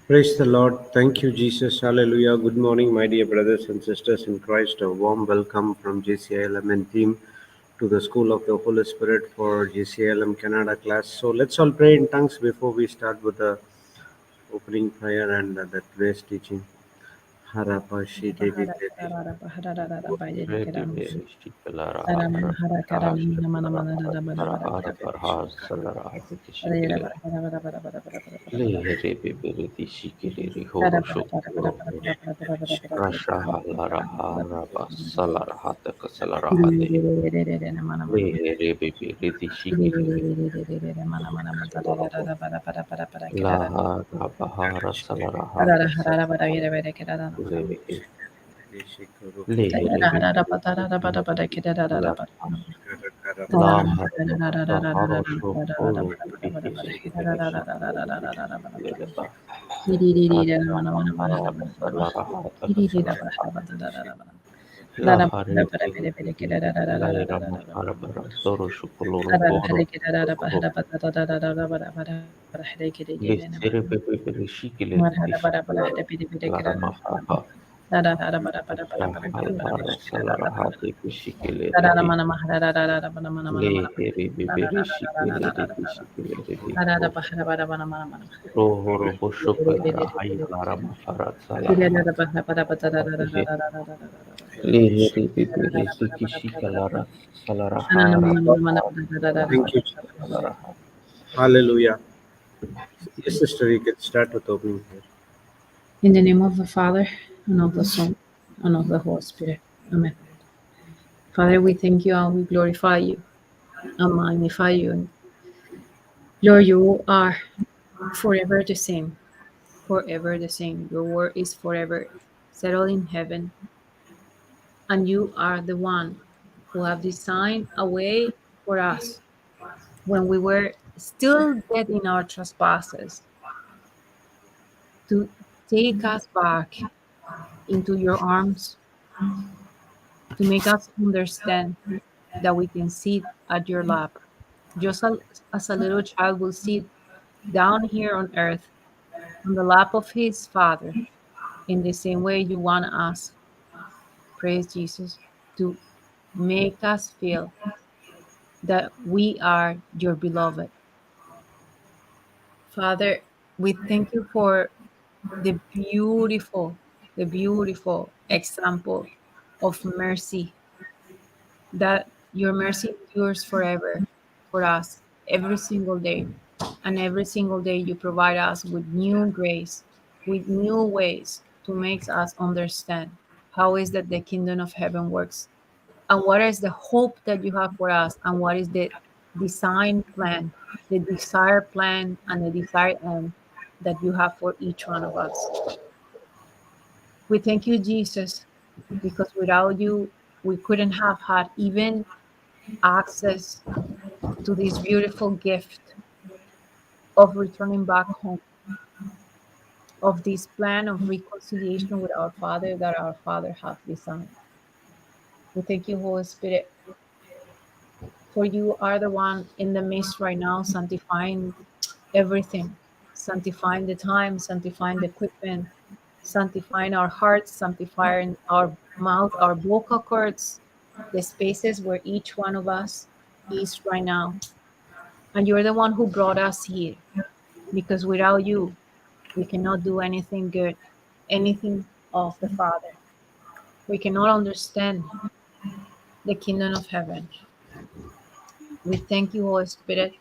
Praise the Lord. Thank you, Jesus. Hallelujah. Good morning, my dear brothers and sisters in Christ. A warm welcome from JCILM and team to the School of the Holy Spirit for JCILM Canada class. So let's all pray in tongues before we start with the opening prayer and the today's teaching. Harapa shite di tete. Rebebe shikalara harakash sarahara barha salara kishikile le rebebe riti shikile horo shokuro rasha halara haraba salara hata kasalara hade le rebebe riti shikile la harabahara salara hata salara le rebebe La haro shokoro kishikere shikere ba hara salara hata kasalara la hare la rama hara bara soro shokoloro horo le sere bebe bebe shikile shikere la rama hara hara salara hate kishikile redi le here bebe shikile redi shikile redi rohoro boshokalara hayalara mahara salara hate Lehere sikishikalara salarahara Thank you, Jesus. salarahara. Hallelujah. Yes, sister, you can start with opening prayer. In the name of the Father, and of the Son, and of the Holy Spirit. Amen. Father, we thank you and we glorify you and magnify you. Lord, you are forever the same, forever the same. Your word is forever settled in heaven, and you are the one who have designed a way for us when we were still dead in our trespasses to take us back into your arms, to make us understand that we can sit at your lap, just as a little child will sit down here on earth on the lap of his father. In the same way, you want us, praise Jesus, to make us feel that we are your beloved. Father, we thank you for the beautiful example of mercy, that your mercy endures forever for us every single day. And every single day you provide us with new grace, with new ways to make us understand how is that the kingdom of heaven works, and what is the hope that you have for us, and what is the design plan, the desired plan, and the desired end that you have for each one of us. We thank you, Jesus, because without you, we couldn't have had even access to this beautiful gift of returning back home, of this plan of reconciliation with our Father that our Father has designed. We thank you, Holy Spirit, for you are the one in the midst right now, sanctifying everything, sanctifying the time, sanctifying the equipment, sanctifying our hearts, sanctifying our mouth, our vocal cords, the spaces where each one of us is right now. And you're the one who brought us here, because without you, we cannot do anything good, anything of the Father. We cannot understand the kingdom of heaven. We thank you, Holy Spirit,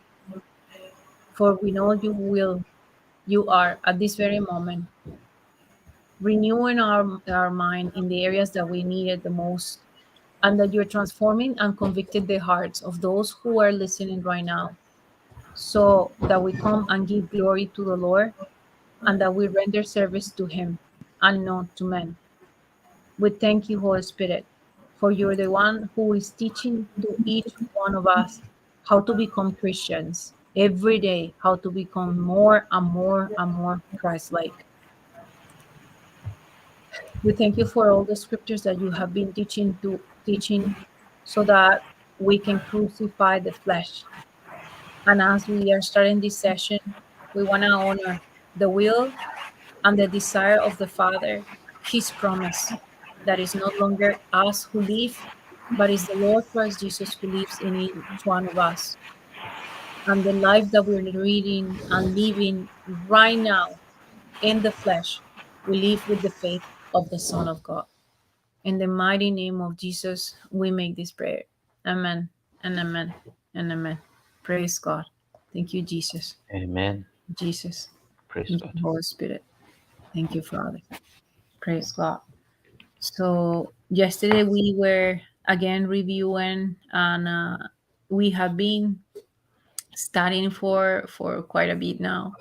for we know you are at this very moment renewing our mind in the areas that we need it the most, and that you're transforming and convicting the hearts of those who are listening right now, so that we come and give glory to the Lord, and that we render service to Him and not to men. We thank you, Holy Spirit, for you're the one who is teaching to each one of us how to become Christians every day, how to become more and more and more Christ-like. We thank you for all the scriptures that you have been teaching so that we can crucify the flesh. And as we are starting this session, we want to honor the will and the desire of the Father, his promise, that is no longer us who live, but is the Lord Christ Jesus who lives in each one of us. And the life that we're reading and living right now in the flesh, we live with the faith of the Son of God. In the mighty name of Jesus, we make this prayer. Amen and amen and amen. Praise God. Thank you, Jesus. Amen. Jesus. Praise Thank God. you, Holy Spirit. Thank you, Father. Praise God. So yesterday we were again reviewing, and we have been studying for quite a bit now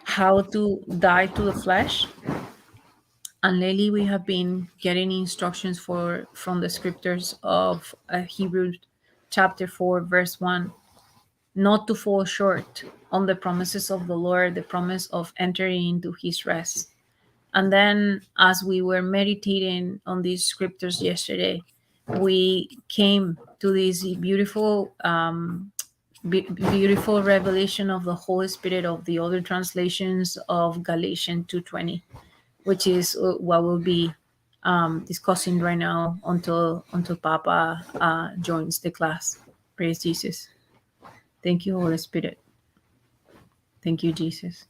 how to die to the flesh. And lately we have been getting instructions from the scriptures of Hebrews chapter 4 verse 1, not to fall short on the promises of the Lord, the promise of entering into his rest. And then, as we were meditating on these scriptures yesterday, we came to this beautiful, beautiful revelation of the Holy Spirit of the other translations of Galatians 2:20, which is what we'll be discussing right now until Papa joins the class. Praise Jesus. Thank you, Holy Spirit. Thank you, Jesus.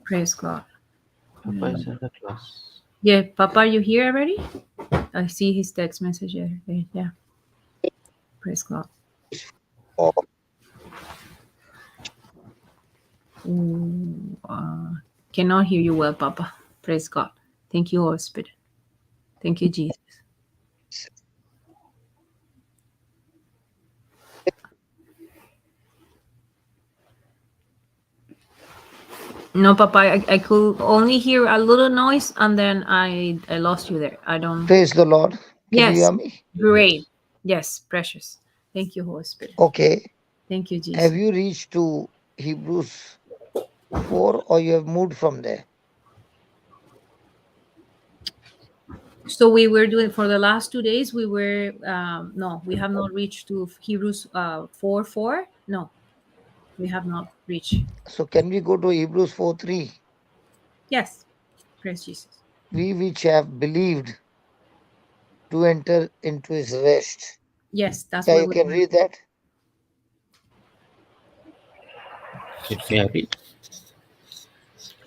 Praise God. Papa is in the class. Yeah, Papa, are you here already? I see his text message here. Yeah. Praise God. Oh, Ooh, cannot hear you well, Papa. Praise God. Thank you, Holy Spirit. Thank you, Jesus. No, Papa, I could only hear a little noise, and then I lost you there. I don't. praise the Lord. Can you Yes, hear me? great. Yes, precious. Thank you, Holy Spirit. Okay. Thank you, Have Jesus. you reached to Hebrews 4 or you have moved from there? So we were doing for the last 2 days. We were no, we have not reached to Hebrews 4:4. No, we have not reached. So can we go to Hebrews 4:3? Yes, praise Jesus. We which have believed to enter into his rest. Yes, that's Yeah, where you we're can going. read that. May I read?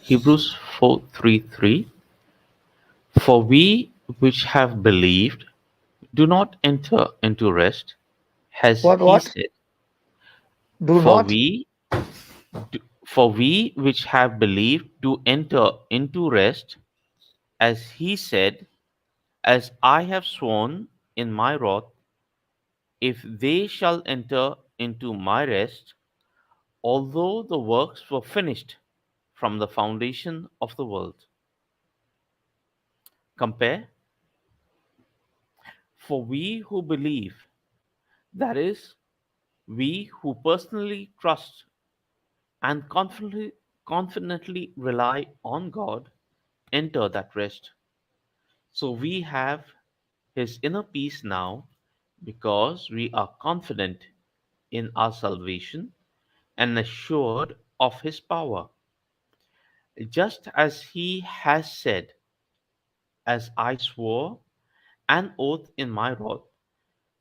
Hebrews 4:3. For we which have believed do not enter into rest, as he What? said. Do For not? we, for we which have believed do enter into rest, as he said, as I have sworn in my wrath, if they shall enter into my rest, although the works were finished from the foundation of the world. Compare, for we who believe, that is, we who personally trust and confidently rely on God, enter that rest. So we have his inner peace now because we are confident in our salvation and assured of his power. Just as he has said, as I swore an oath in my wrath,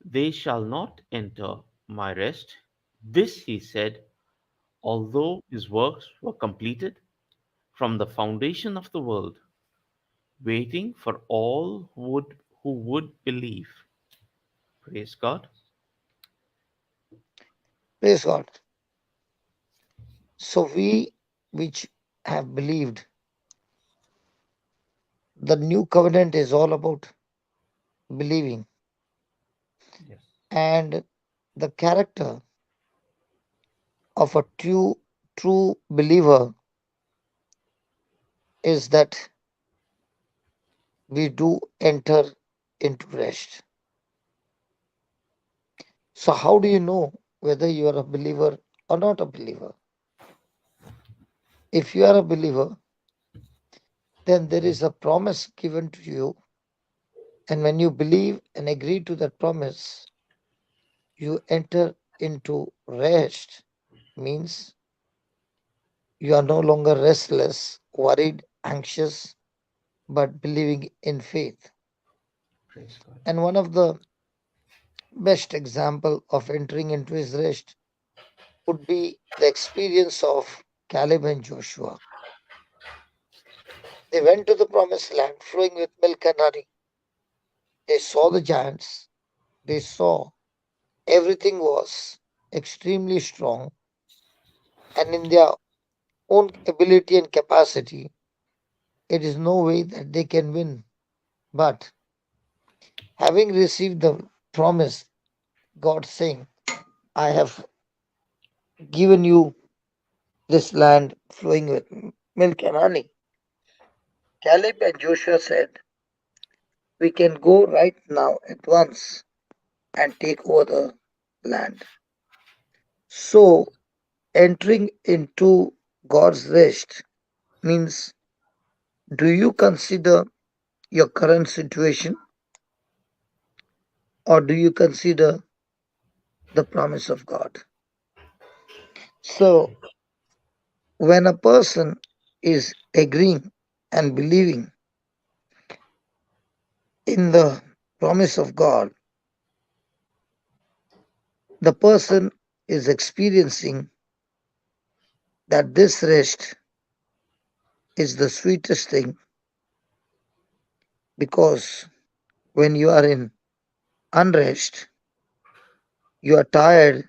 they shall not enter my rest. This he said, although his works were completed from the foundation of the world, waiting for all who would believe. Praise God. Praise God. So we which have believed, the new covenant is all about believing. Yes. And the character of a true believer is that we do enter into rest. So, how do you know whether you are a believer or not a believer? If you are a believer, then there is a promise given to you. And when you believe and agree to that promise, you enter into rest. means you are no longer restless, worried, anxious, but believing in faith. Praise God. And one of the best example of entering into his rest would be the experience of Caleb and Joshua. They went to the promised land flowing with milk and honey. They saw the giants. They saw everything was extremely strong, and in their own ability and capacity, it is no way that they can win. But having received the promise, God saying, I have given you this land flowing with milk and honey. Caleb and Joshua said, we can go right now at once and take over the land. So, entering into God's rest means, do you consider your current situation or do you consider the promise of God? So, when a person is agreeing and believing in the promise of God, the person is experiencing that this rest is the sweetest thing, because when you are in unrest, you are tired,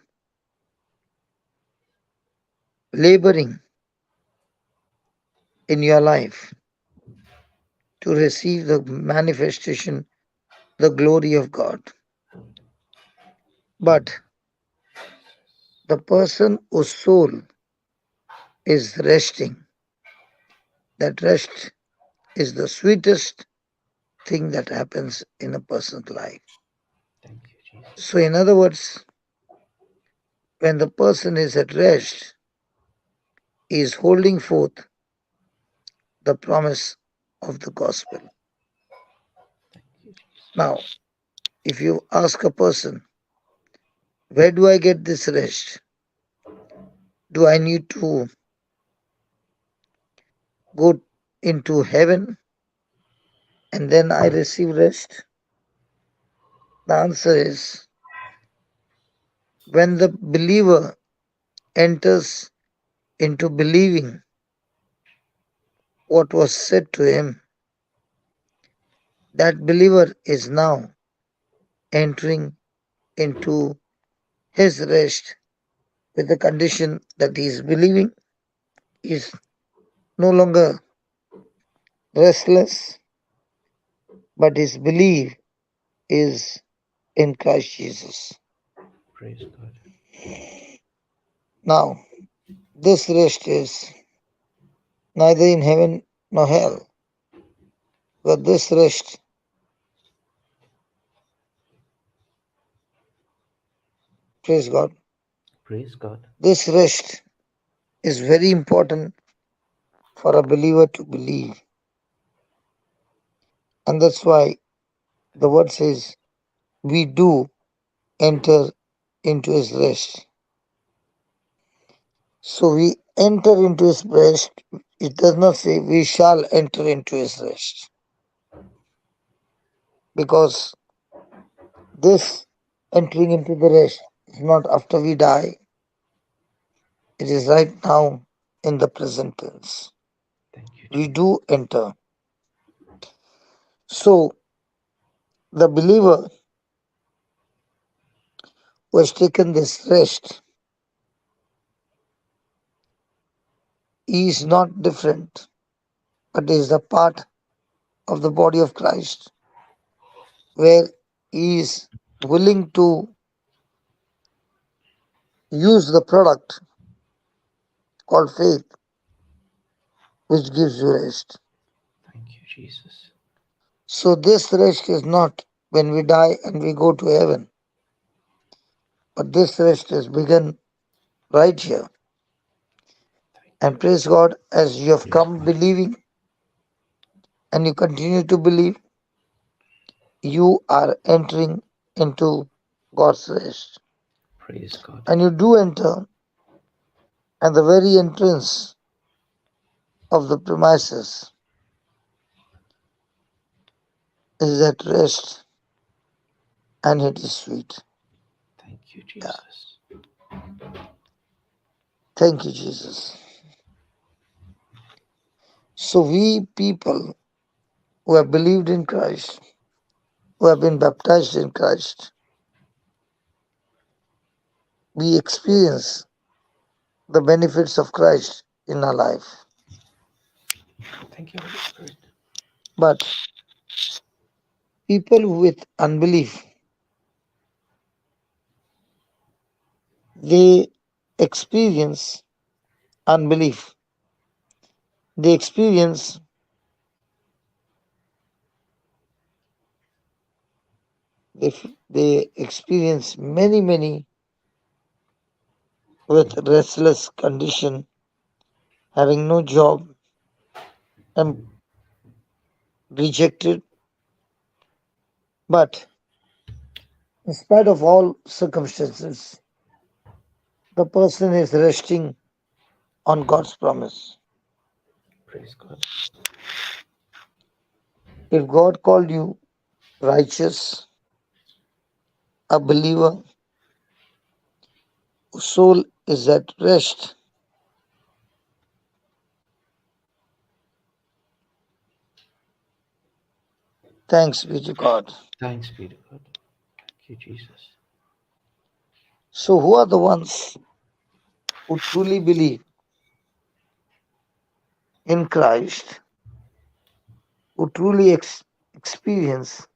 laboring in your life to receive the manifestation, the glory of God. But the person whose soul is resting, that rest is the sweetest thing that happens in a person's life. Thank you, Jesus. So, in other words, when the person is at rest, he is holding forth the promise of the gospel. Thank you, Jesus. Now, if you ask a person, where do I get this rest? Do I need to go into heaven and then I receive rest? The answer is, when the believer enters into believing what was said to him, that believer is now entering into his rest with the condition that he is believing, is no longer restless, but his belief is in Christ Jesus. Praise God. Now, this rest is neither in heaven nor hell, but this rest, praise God, Praise God. this rest is very important for a believer to believe. And that's why the word says, we do enter into his rest. So we enter into his rest. It does not say we shall enter into his rest. Because this entering into the rest is not after we die, it is right now in the present tense. Thank you, We Jesus. do enter. So the believer who has taken this rest, he is not different, but is a part of the body of Christ, where he is willing to use the product called faith, which gives you rest. Thank you, Jesus. So this rest is not when we die and we go to heaven, but this rest is begun right here. And praise God, as you have Praise come God. believing and you continue to believe, you are entering into God's rest. Praise God. And you do enter and the very entrance of the premises is at rest, and it is sweet. Thank you, Jesus. Thank you, Jesus. So we people who have believed in Christ, who have been baptized in Christ, we experience the benefits of Christ in our life. Thank you, Holy Spirit. But people with unbelief, they experience unbelief. They experience they experience many with restless condition, having no job, and rejected. But in spite of all circumstances, the person is resting on God's promise. Praise God. If God called you righteous, a believer, whose soul is at rest, thanks be to God. Thanks be to God. Thank you, Jesus. So, who are the ones who truly believe in Christ, who truly experience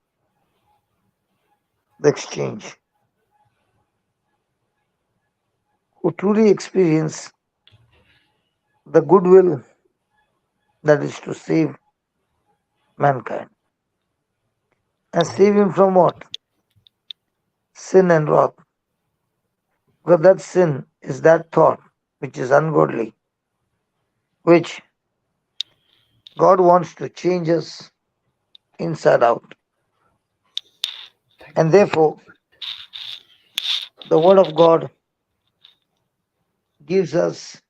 the exchange, who truly experience the goodwill that is to save mankind? And save him from what? Sin and wrath. Because that sin is that thought which is ungodly, which God wants to change us inside out. And therefore, the Word of God gives us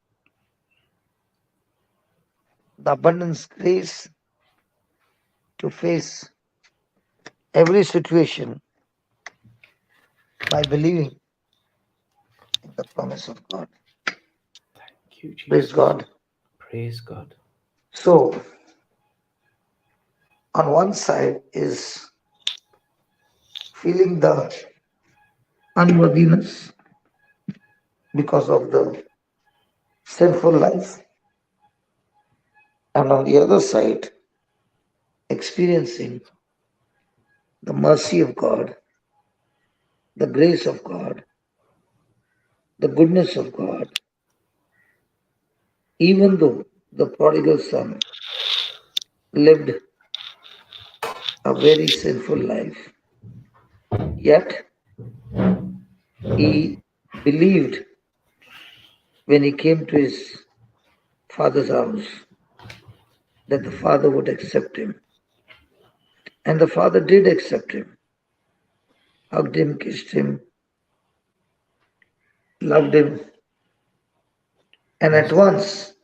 the abundance grace to face every situation by believing in the promise of God. Thank you, Praise Jesus. God. Praise God. So, on one side is feeling the unworthiness because of the sinful life, and on the other side, experiencing the mercy of God, the grace of God, the goodness of God, even though the prodigal son lived a very sinful life, yet he believed when he came to his father's house that the father would accept him. And the father did accept him, hugged him, kissed him, loved him, and at once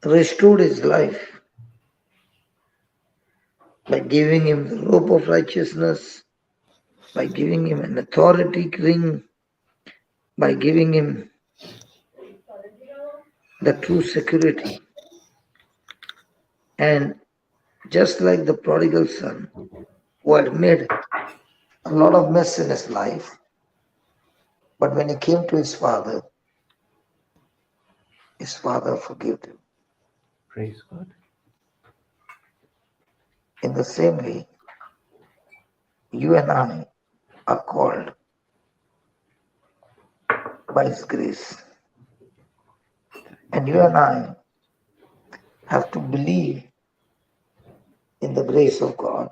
restored his life by giving him the robe of righteousness, by giving him an authority ring, by giving him the true security. And just like the prodigal son, who had made a lot of mess in his life, but when he came to his father forgave him. Praise God. In the same way, you and I are called by his grace. And you and I have to believe in the grace of God,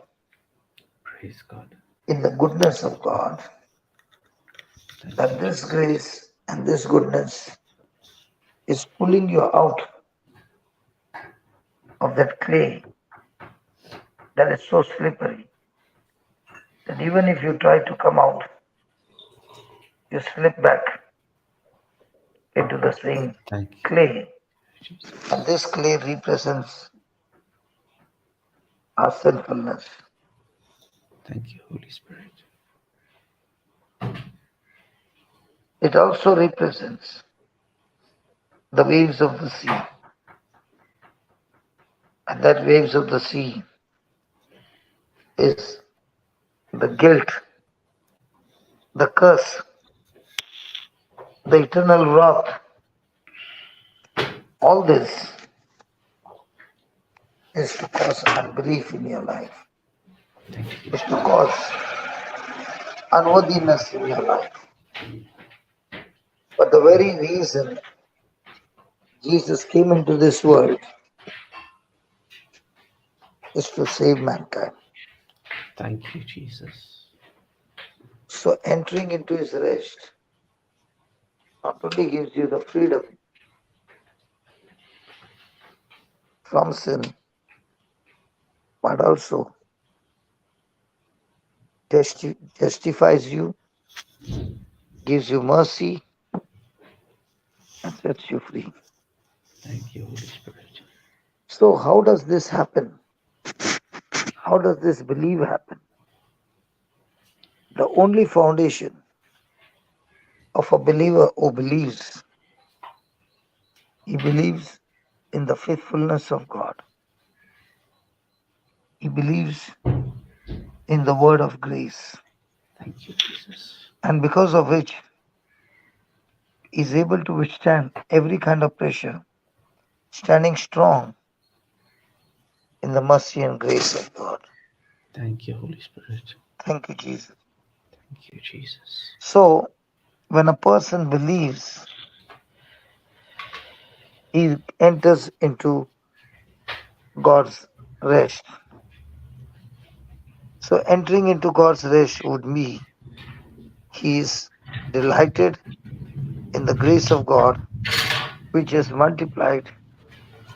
Praise God. in the goodness of God, that this grace and this goodness is pulling you out of that clay that is so slippery that even if you try to come out, you slip back into the same Thank you, clay. Jesus. And this clay represents our sinfulness. Thank you, Holy Spirit. It also represents the waves of the sea. And that waves of the sea is the guilt, the curse, the eternal wrath. All this is to cause unbelief in your life, Thank you. is to cause unworthiness in your life. But the very reason Jesus came into this world is to save mankind. Thank you, Jesus. So entering into his rest not only gives you the freedom from sin, but also justifies you, gives you mercy, and sets you free. Thank you, Holy Spirit. So how does this happen? How does this belief happen? The only foundation of a believer who believes, he believes in the faithfulness of God. He believes in the word of grace, Thank you, Jesus. and because of which he is able to withstand every kind of pressure, standing strong in the mercy and grace of God. Thank you, Holy Spirit. Thank you, Jesus. Thank you, Jesus. So, when a person believes, he enters into God's rest. So, entering into God's rest would mean he is delighted in the grace of God, which is multiplied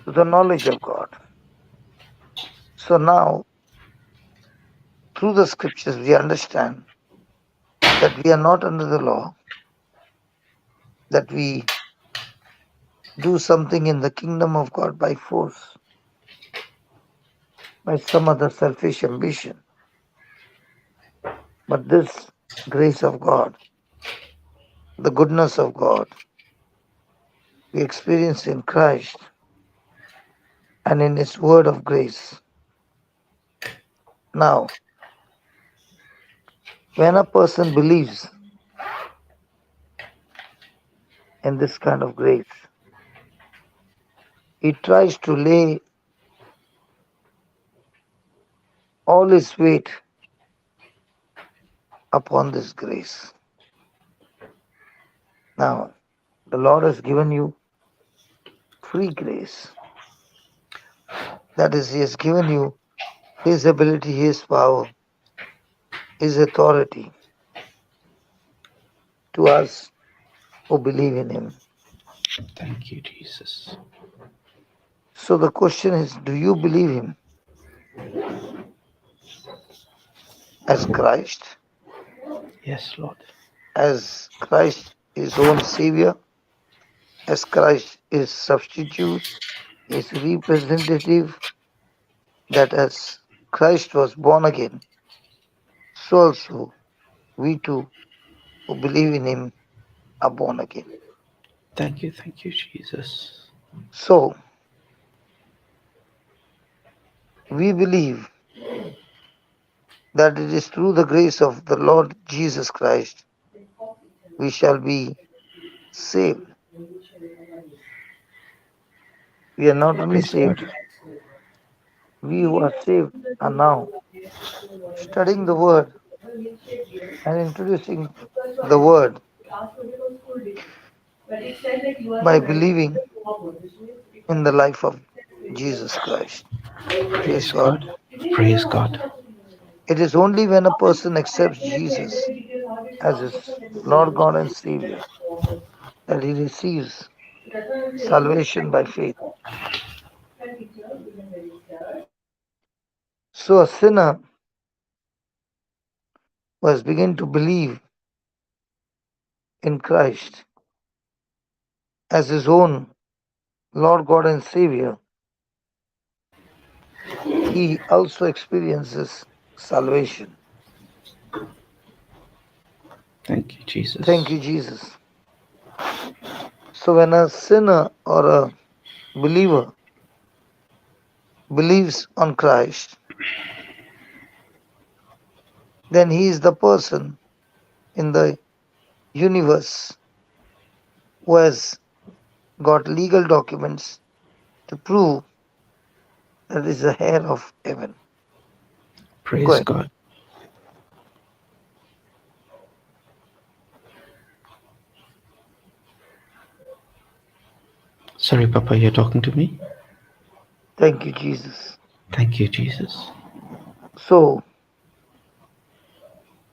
to the knowledge of God. So, now through the scriptures, we understand that we are not under the law, that we do something in the kingdom of God by force, by some other selfish ambition. But this grace of God, the goodness of God, we experience in Christ and in His word of grace. Now, when a person believes in this kind of grace, he tries to lay all his weight upon this grace. Now, the Lord has given you free grace. That is, He has given you His ability, His power, His authority to us who believe in Him. Thank you, Jesus. So the question is, do you believe Him as Christ, Yes, Lord. as Christ His own Savior, as Christ His substitute, His representative, that as Christ was born again, so also we too who believe in Him are born again. Thank you, Jesus. So we believe that it is through the grace of the Lord Jesus Christ we shall be saved. We are not only Praise God. saved, we who are saved are now studying the Word and introducing the Word by believing in the life of Jesus Christ. Praise Praise God. God. Praise God. It is only when a person accepts Jesus as his Lord God and Savior that he receives salvation by faith. So a sinner who has begun to believe in Christ as his own Lord God and Savior, he also experiences salvation. Thank you, Jesus. Thank you, Jesus. So when a sinner or a believer believes on Christ, then he is the person in the universe who has got legal documents to prove that is the heir of heaven. Go Praise ahead. God. Sorry, Papa, you're talking to me? Thank you, Jesus. Thank you, Jesus. So,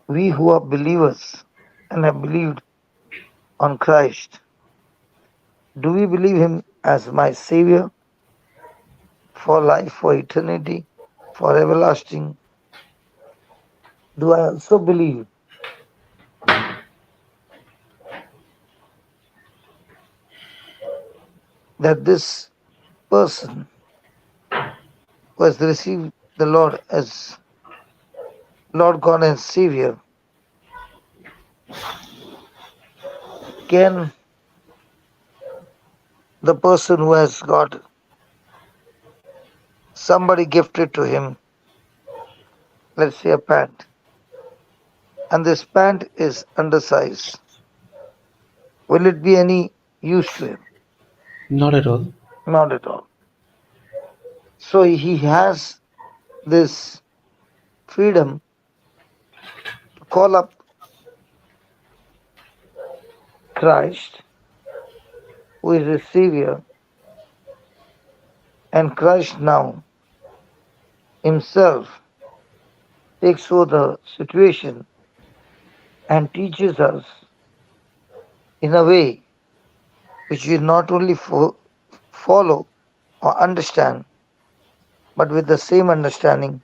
we who are believers and have believed on Christ, do we believe him as my Savior for life, for eternity, for everlasting? Do I also believe that this person who has received the Lord as Lord God and Savior can the person who has got somebody gifted to him, let's say a pant, and this pant is undersized, will it be any use to him? Not at all. Not at all. So he has this freedom to call up Christ, who is his Savior, and Christ now himself takes over the situation and teaches us in a way which we not only follow or understand, but with the same understanding,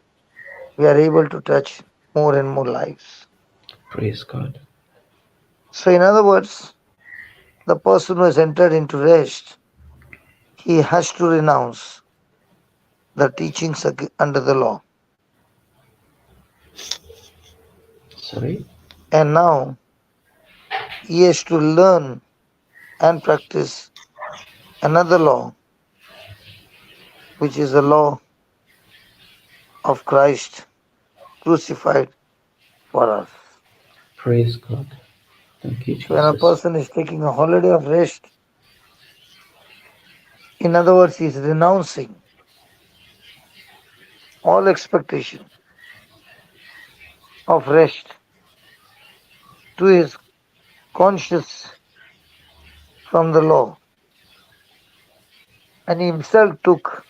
we are able to touch more and more lives. Praise God. So, in other words, the person who has entered into rest, he has to renounce the teachings under the law. Sorry? And now he has to learn and practice another law, which is the law of Christ crucified for us. Praise God. Thank you, So when a Jesus. person is taking a holiday of rest, in other words, he is renouncing all expectation of rest to his conscience from the law. And he himself took,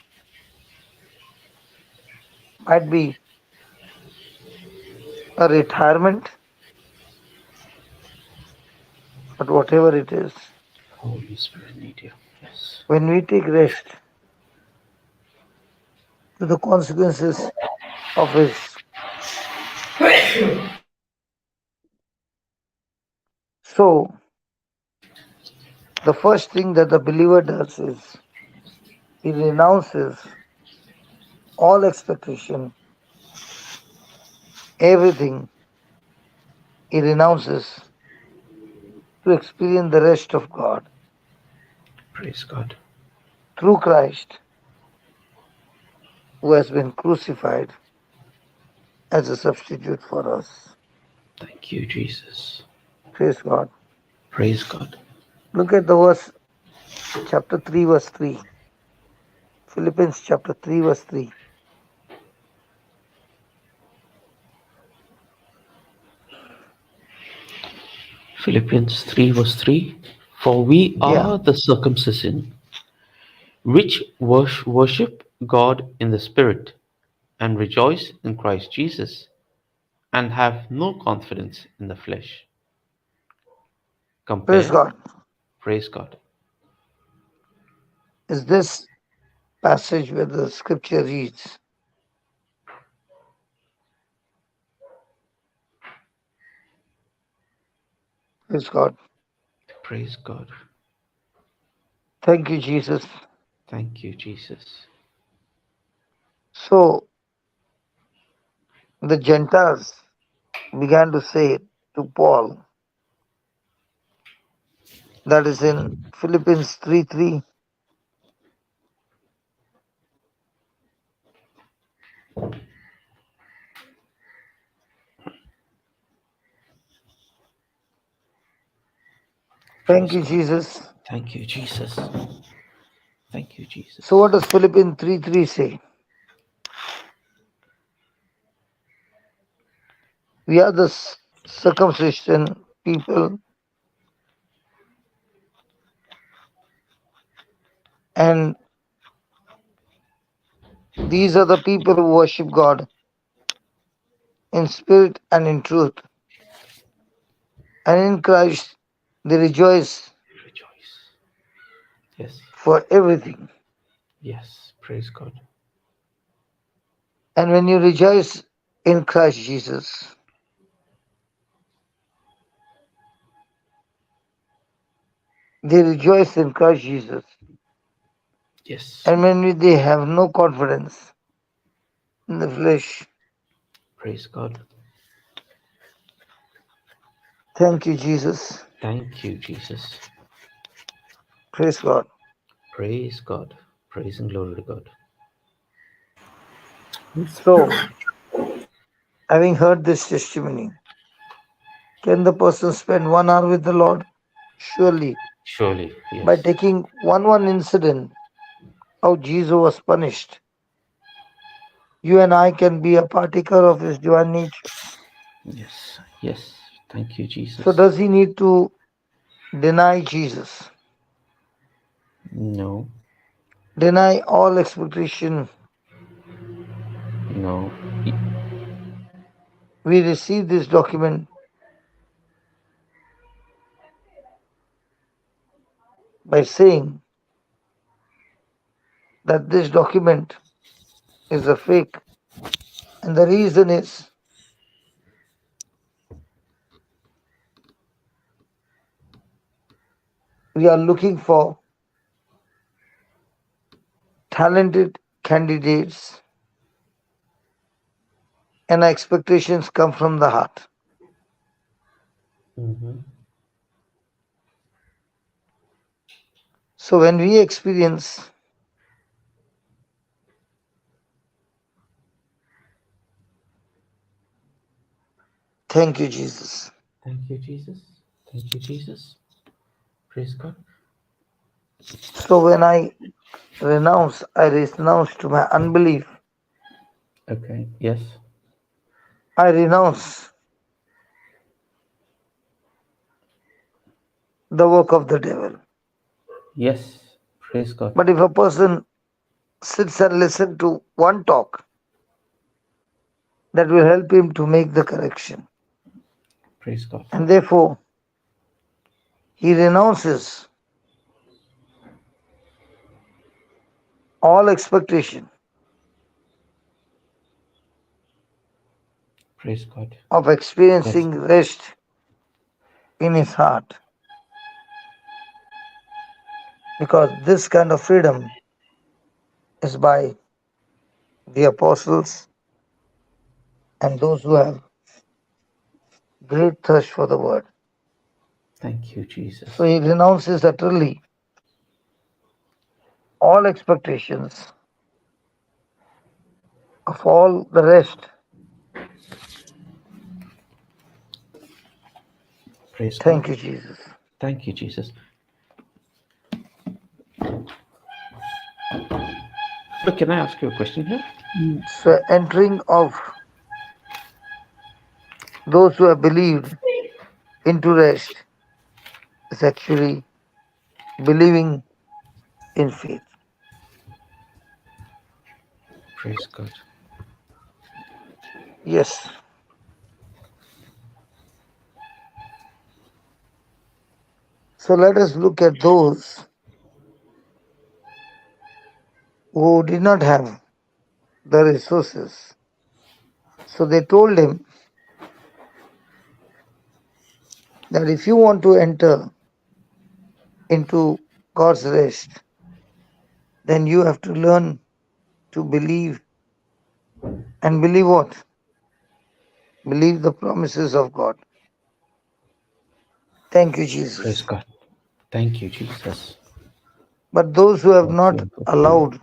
might be a retirement, but whatever it is, Holy Spirit, need you. Yes. when we take rest to the consequences of his, so the first thing that the believer does is he renounces all expectation, everything he renounces to experience the rest of God Praise God. through Christ, who has been crucified as a substitute for us. Thank you, Jesus. Praise God. Praise God. Look at the verse, chapter 3, verse 3. Philippians chapter 3, verse 3. Philippians 3, verse 3. For we Yeah, are the circumcision which worship God in the Spirit and rejoice in Christ Jesus and have no confidence in the flesh. praise Compare. God. Praise God. Is this passage where the scripture reads, praise God. Praise God. Thank you, Jesus. Thank you, Jesus. So the Gentiles began to say to Paul, that is in Philippians 3:3, thank Praise you, God. Jesus. Thank you, Jesus. Thank you, Jesus. So what does Philippians 3:3 say? We are the circumcision people, and these are the people who worship God in spirit and in truth. And in Christ they rejoice Rejoice. Yes. for everything. Yes. Praise God. And when you rejoice in Christ Jesus, they rejoice in Christ Jesus. Yes. And when they have no confidence in the flesh, Praise God. thank you, Jesus. Thank you, Jesus. Praise God. Praise God. Praise and glory to God. So, having heard this testimony, can the person spend 1 hour with the Lord? Surely. Surely, yes. By taking one incident, how Jesus was punished, you and I can be a partaker of his divine nature. Yes. Yes. Thank you, Jesus. So, does he need to deny Jesus? No. Deny all expectation? No. We receive this document by saying that this document is a fake. And the reason is we are looking for talented candidates, and our expectations come from the heart. Mm-hmm. So when we experience thank you, Jesus. Thank you, Jesus. Thank you, Jesus. Praise God. So when I renounce to my unbelief. Okay. Yes. I renounce the work of the devil. Yes. Praise God. But if a person sits and listens to one talk, that will help him to make the correction. Praise God. And therefore, he renounces all expectation Praise God. of experiencing rest in his heart. Because this kind of freedom is by the apostles and those who have great thirst for the word. Thank you, Jesus. So he renounces utterly all expectations of all the rest. Praise God. Thank you, Jesus. Thank you, Jesus. But can I ask you a question here? So entering of those who have believed into rest is actually believing in faith. Praise God. Yes. So let us look at those who did not have the resources. So they told him that if you want to enter into God's rest, then you have to learn to believe. And believe what? Believe the promises of God. Thank you, Praise Jesus. God. Thank you, Jesus. But those who have Thank not you. allowed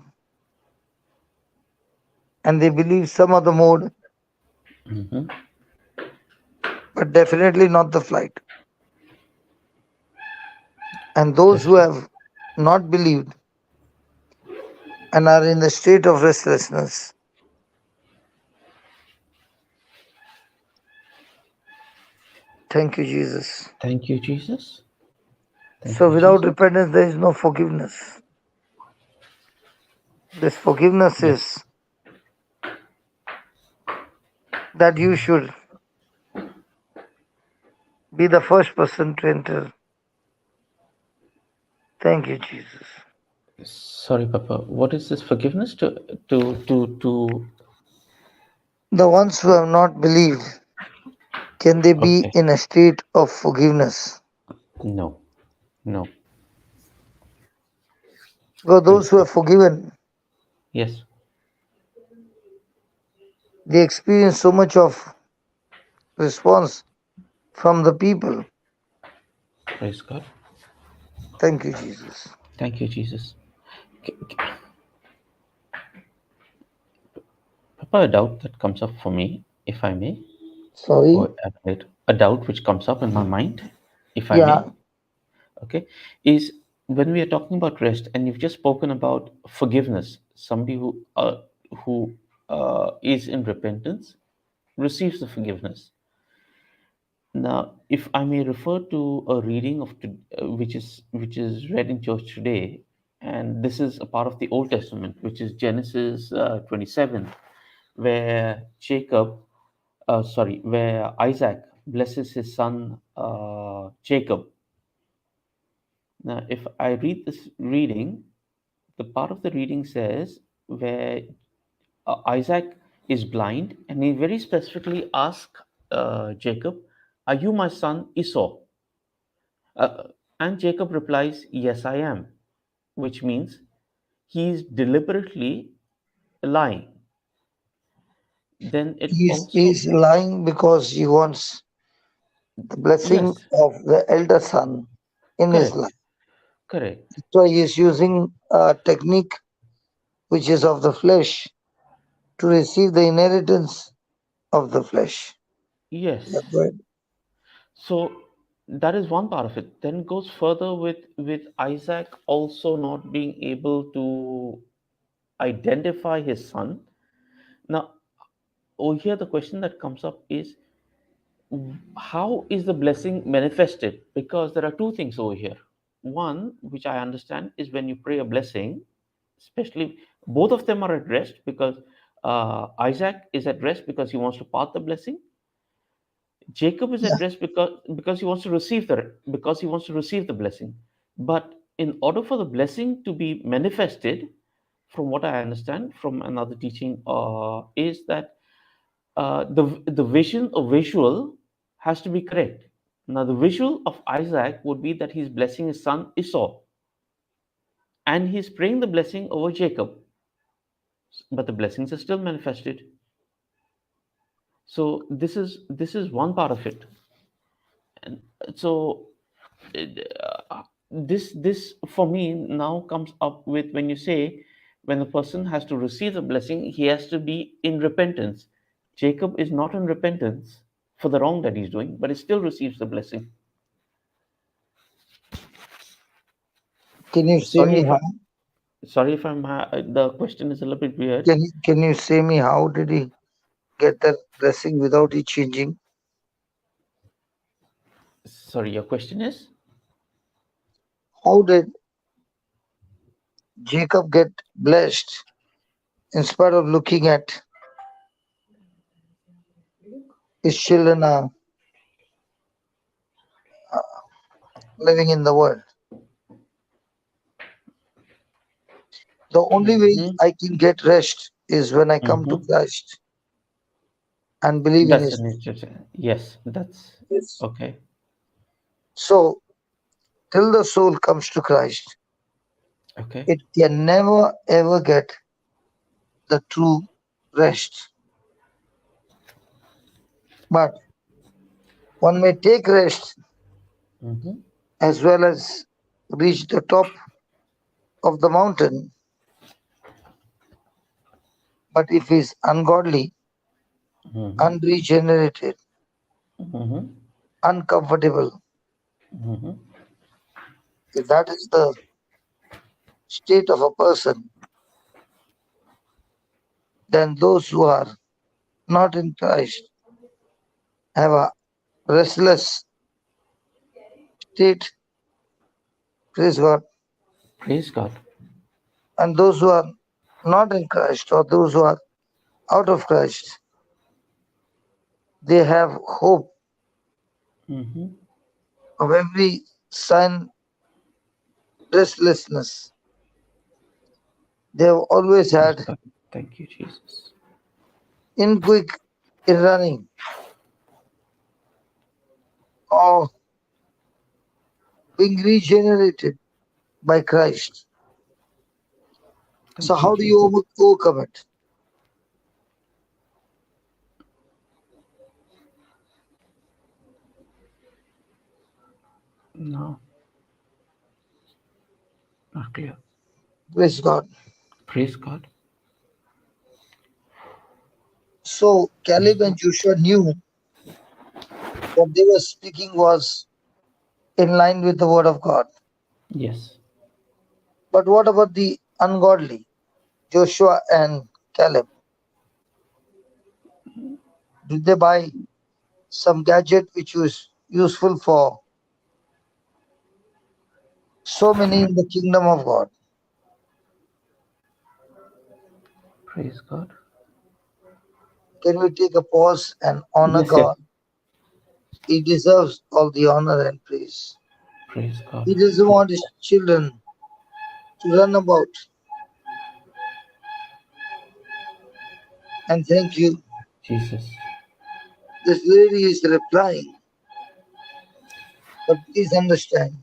and they believe some other mode, Mhm. but definitely not the flight. And those Yes. who have not believed and are in the state of restlessness, thank you, Jesus. Thank you, Jesus. Thank So you, without Jesus. repentance, there is no forgiveness. This forgiveness Yes. is that you should be the first person to enter. Thank you, Jesus. Sorry, Papa. What is this forgiveness to? The ones who have not believed, can they be Okay. in a state of forgiveness? No. No. Because those Praise who God. have forgiven, Yes. they experience so much of response from the people. Praise God. Thank you, Jesus. Thank you, Jesus. Papa, a doubt that comes up for me, if I may, Sorry? or a doubt which comes up in my mind, if I may, Yeah. okay, is when we are talking about rest, and you've just spoken about forgiveness. Somebody who is in repentance receives the forgiveness. Now, if I may refer to a reading which is read in church today, and this is a part of the Old Testament, which is Genesis 27, where where Isaac blesses his son Jacob. Now, if I read this reading, the part of the reading says where Isaac is blind, and he very specifically asks Jacob, "Are you my son Esau?" And Jacob replies, "Yes, I am," which means he is deliberately lying. Then it also, He's lying because he wants the blessing yes, of the elder son in his correct, life. correct, So he is using a technique which is of the flesh to receive the inheritance of the flesh. Yeah, yes. go ahead. So that is one part of it. Then it goes further with Isaac also not being able to identify his son. Now, over here, the question that comes up is how is the blessing manifested? Because there are two things over here. One, which I understand, is when you pray a blessing, especially both of them are at rest because Isaac is at rest because he wants to part the blessing. Jacob is Yeah. at rest because he wants to receive the blessing. But in order for the blessing to be manifested, from what I understand from another teaching, is that the vision or visual has to be correct. Now, the visual of Isaac would be that he's blessing his son Esau, and he's praying the blessing over Jacob, but the blessings are still manifested. So this is one part of it, and so this for me now comes up with when you say when the person has to receive the blessing, he has to be in repentance. Jacob is not in repentance for the wrong that he's doing, but he still receives the blessing. Can you say Sorry me if how? the question is a little bit weird. Can you say me how did he get that blessing without it changing? Sorry, your question is? How did Jacob get blessed in spite of looking at his children are living in the world? The only way Mm-hmm. I can get rest is when I come to Mm-hmm. Christ and believe in That's His an interesting. Yes, that's grace. okay. So, till the soul comes to Christ, Okay. it can never ever get the true rest. But one may take rest Mm-hmm. as well as reach the top of the mountain. But if he is ungodly, Mm-hmm. unregenerated, Mm-hmm. uncomfortable, Mm-hmm. if that is the state of a person, then those who are not in Christ have a restless state, praise God. Praise God. And those who are not in Christ or those who are out of Christ, they have hope Mm-hmm. of every sign, restlessness. They have always Praise had God. Thank you, Jesus. in quick in running or being regenerated by Christ. So Thank you, how do Jesus. you overcome it? No, not clear. Praise God. Praise God. So Caleb and Joshua knew what they were speaking was in line with the word of God. Yes. But what about the ungodly, Joshua and Caleb? Did they buy some gadget which was useful for so many in the kingdom of God? Praise God. Can we take a pause and honor Yes, yes. God? He deserves all the honor and praise. Praise God. He doesn't want his children to run about. And thank you. Jesus. This lady is replying, but please understand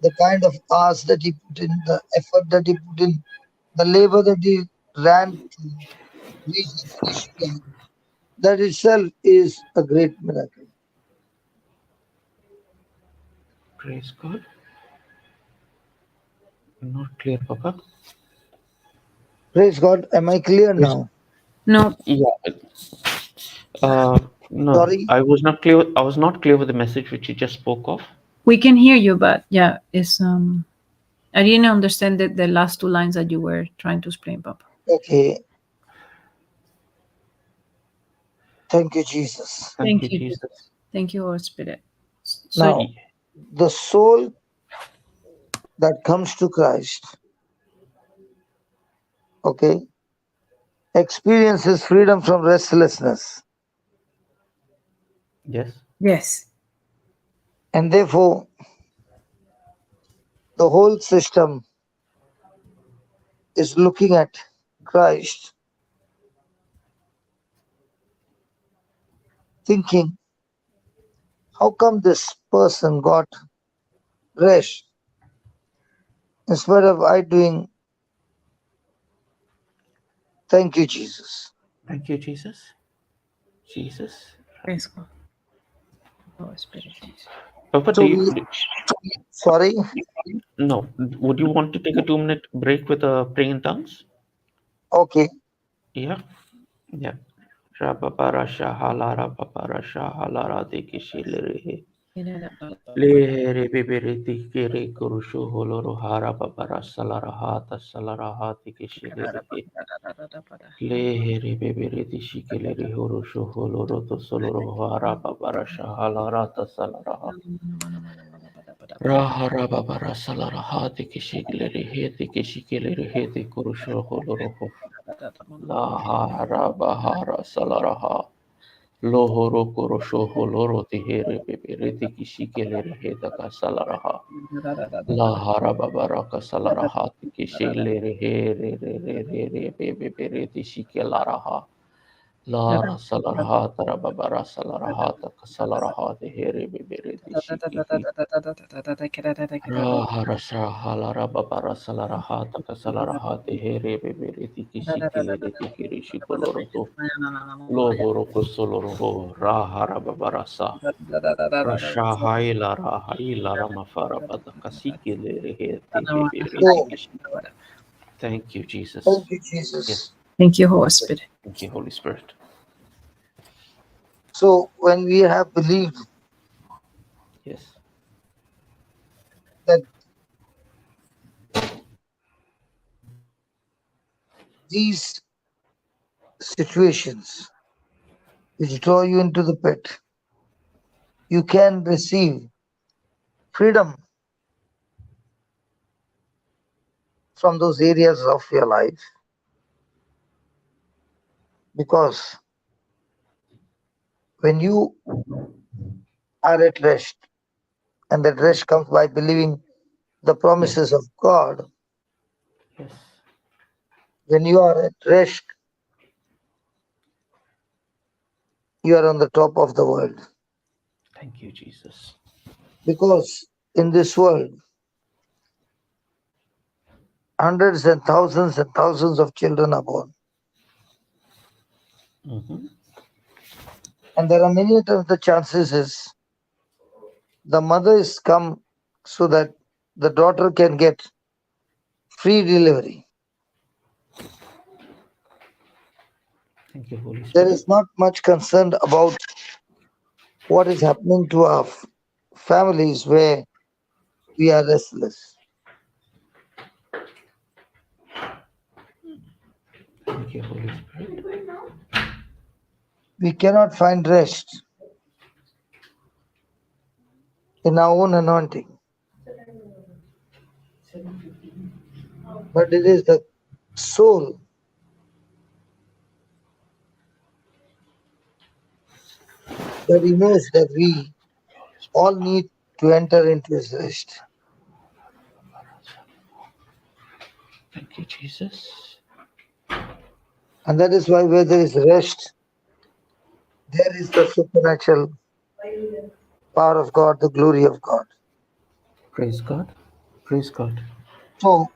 the kind of hours that he put in, the effort that he put in, the labor that he ran to reach the finish line. That itself is a great miracle. Praise God. Not clear, Papa. Praise God. Am I clear Yes. now? No, Yeah. No, Sorry. I was not clear. I was not clear with the message which you just spoke of. we can hear you, but yeah, it's I didn't understand the last two lines that you were trying to explain, Papa. Okay. Thank you, Jesus. Thank you, Thank you. Jesus. Thank you, Holy Spirit. So, Now, the soul that comes to Christ, okay, experiences freedom from restlessness. yes. Yes. And therefore, the whole system is looking at Christ, thinking, how come this person got rest instead of I doing, thank you, Jesus. Thank you, Jesus. Jesus. Praise God. Holy Spirit. Papa, So, we, sorry, no, would you want to take a 2 minute break with praying in tongues? okay. Yeah. Yeah. Rababara shahalara babara shahalara dekishilere. Lehere bibiriti kere kurusho holoro hara babara salara hata salara hati kishilere. Lehere bibiriti shikelere horosho holoro to soloro hara babara shahalara ta salara. Rahara babara salara hati kishilere heti kishikilere heti kurusho holoro. Lahara bahara salaraha. Lohoro korosho holoro tihere bebereti kishikele reheta kasalaraha. Lahara babaraka salaraha tikishele rehe re bebereti shikelaraha. Lara salarahata rababara salarahata kasalarahate here bibere dishiki. Raharasha halara babara salarahata kasalarahate here bibere dikishiki lere dikiri shikoloroto. Lohoro kosoloroho rahara babarasa. Rasha haila ramafara badakasiki lere hete bibere So, dikishi. Thank you, Jesus. thank you, Yes. Jesus. Thank you, Holy Spirit. Thank you, Holy Spirit. So, when we have believed Yes. that these situations which draw you into the pit, you can receive freedom from those areas of your life, because when you are at rest, and that rest comes by believing the promises of God, Yes. when you are at rest, you are on the top of the world. Thank you, Jesus. Because in this world, hundreds and thousands of children are born. Mm-hmm. And there are many times the chances is the mother is come so that the daughter can get free delivery. Thank you, Holy There Spirit. is not much concern about what is happening to our families where we are restless. Thank you, Holy Spirit. We cannot find rest in our own anointing, but it is the soul that he knows that we all need to enter into his rest. Thank you, Jesus. And that is why where there is rest, there is the supernatural power of God, the glory of God. Praise God. Praise God. So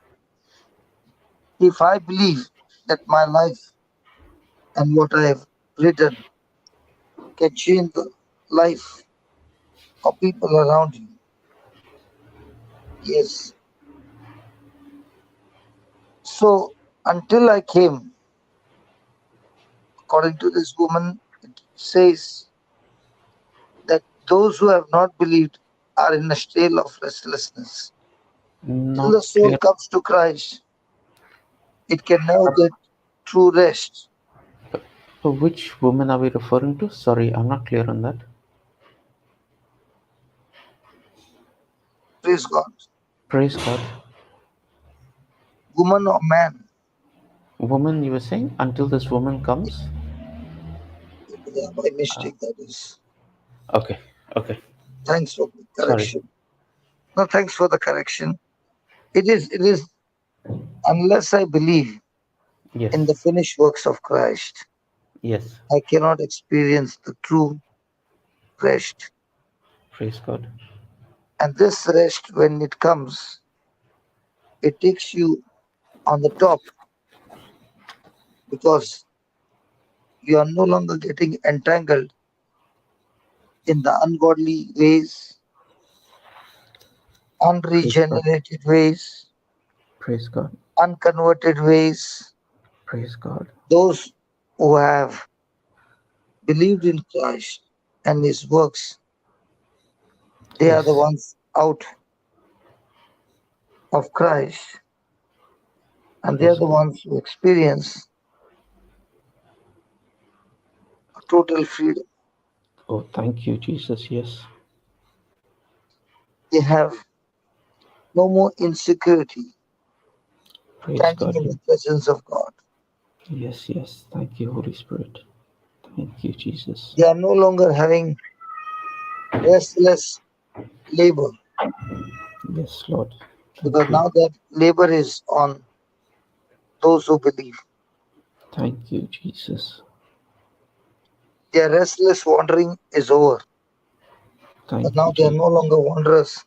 if I believe that my life and what I have written can change the life of people around you, yes. So until I came, according to this woman, it says that those who have not believed are in a state of restlessness. Till Not the soul clear. comes to Christ, it can never get true rest. Which woman are we referring to? Sorry, I'm not clear on that. Praise God. Praise God. Woman or man, Woman, you were saying until this woman comes? yeah, by mistake that is. Okay. Okay. Thanks for the Sorry. correction. No, thanks for the correction. It is unless I believe Yes. in the finished works of Christ, Yes. I cannot experience the true rest. Praise God. And this rest, when it comes, it takes you on the top because you are no longer getting entangled in the ungodly ways, Praise God. unregenerated ways, Praise God. unconverted ways. Praise God. Those who have believed in Christ and his works, they are the Yes. ones out of Christ, and they are Praise the God. ones who experience total freedom. Oh, thank you, Jesus. Yes. They have no more insecurity Praise standing God. in the presence of God. Yes. Yes. Thank you, Holy Spirit. Thank you, Jesus. They are no longer having restless labor Yes, Lord. because Thank you. now that labor is on those who believe. Thank you, Jesus. Their restless wandering is over. Thank But now you, they are Jesus. no longer wanderers.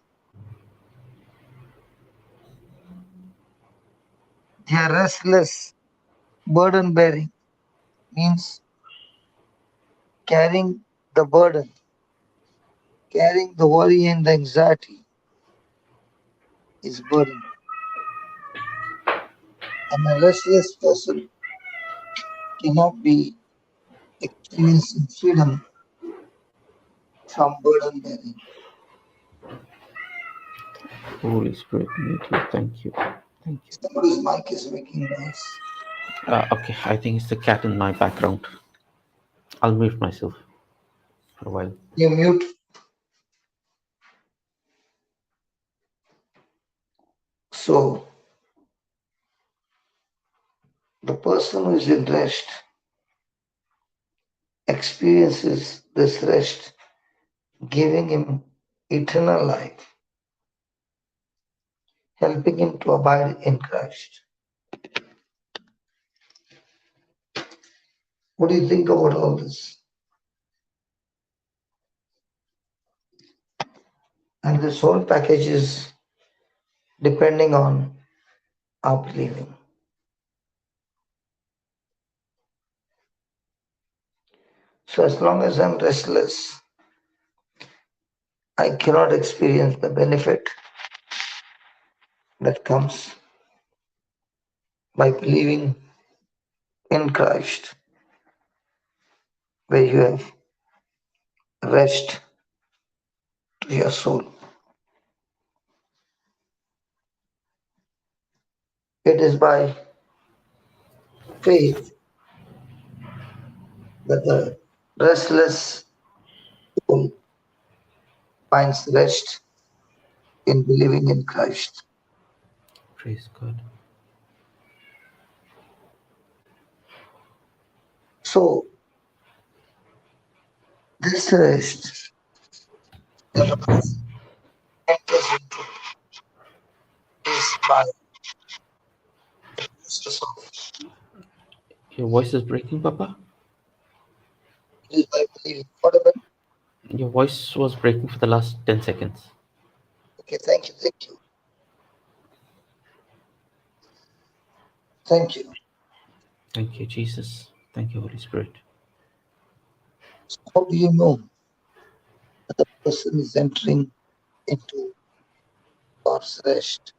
Their restless burden bearing means carrying the burden, carrying the worry and the anxiety is burden. And a restless person cannot be experiencing freedom from burden bearing. Holy Spirit, meet you. Thank you. Thank you. Somebody's mic is making noise. Okay, I think it's the cat in my background. I'll mute myself for a while. You mute. So the person who is in rest experiences this rest, giving him eternal life, helping him to abide in Christ. What do you think about all this? And this whole package is depending on our believing. So as long as I'm restless, I cannot experience the benefit that comes by believing in Christ, where you have rest to your soul. It is by faith that the restless soul finds rest in believing in Christ. Praise God. So this rest that a person enters into is by the process of Your voice is breaking, Papa. it is by believing. What about? Your voice was breaking for the last 10 seconds. Okay, thank you, thank you, thank you. Thank you, Jesus. Thank you, Holy Spirit. So how do you know that the person is entering into God's rest?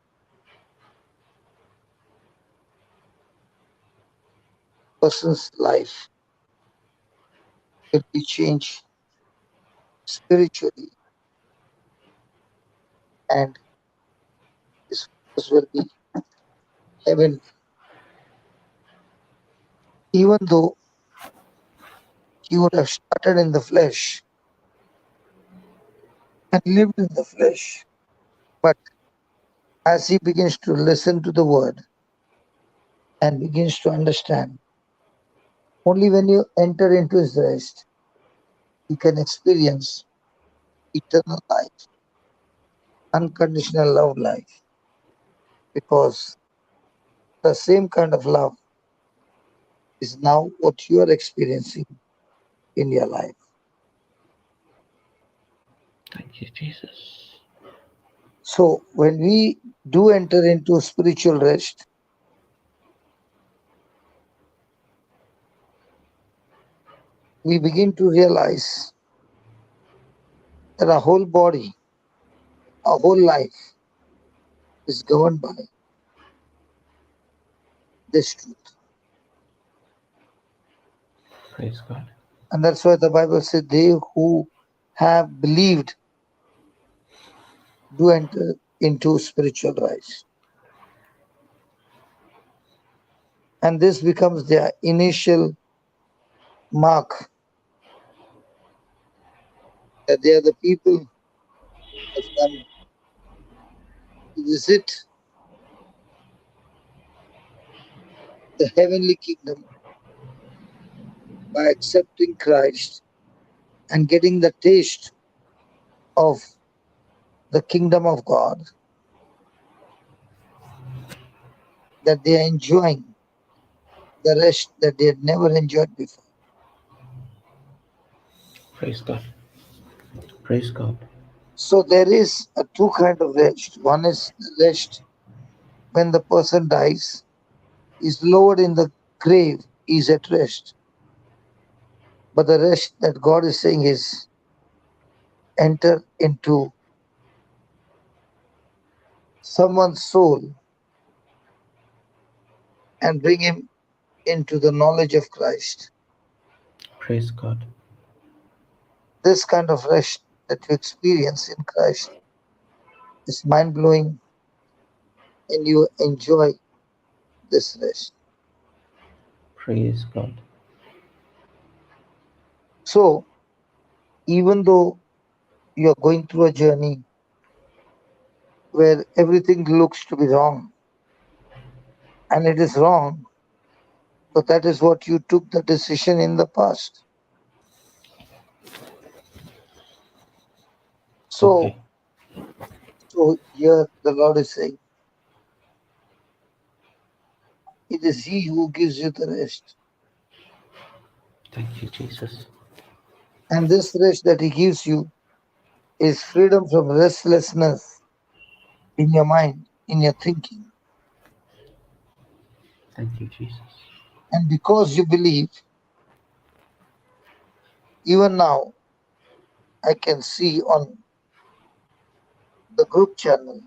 Person's life will be changed spiritually, and his focus will be heaven. Even though he would have started in the flesh and lived in the flesh, but as he begins to listen to the word and begins to understand, only when you enter into his rest, you can experience eternal life, unconditional love life, because the same kind of love is now what you are experiencing in your life. Thank you, Jesus. So when we do enter into spiritual rest, we begin to realize that our whole body, our whole life is governed by this truth. Praise God. And that's why the Bible said, they who have believed do enter into spiritual rest. And this becomes their initial mark that they are the people who have come to visit the heavenly kingdom by accepting Christ and getting the taste of the kingdom of God, that they are enjoying the rest that they had never enjoyed before. Praise God. Praise God. So there is a two kind of rest. One is the rest when the person dies, is lowered in the grave, is at rest. But the rest that God is saying is enter into someone's soul and bring him into the knowledge of Christ. Praise God. This kind of rest that you experience in Christ is mind blowing, and you enjoy this rest. Praise God. So, even though you are going through a journey where everything looks to be wrong, and it is wrong, so that is what you took the decision in the past. So, Okay. so here the Lord is saying, it is He who gives you the rest. Thank you, Jesus. And this rest that He gives you is freedom from restlessness in your mind, in your thinking. Thank you, Jesus. And because you believe, even now, I can see on the group channel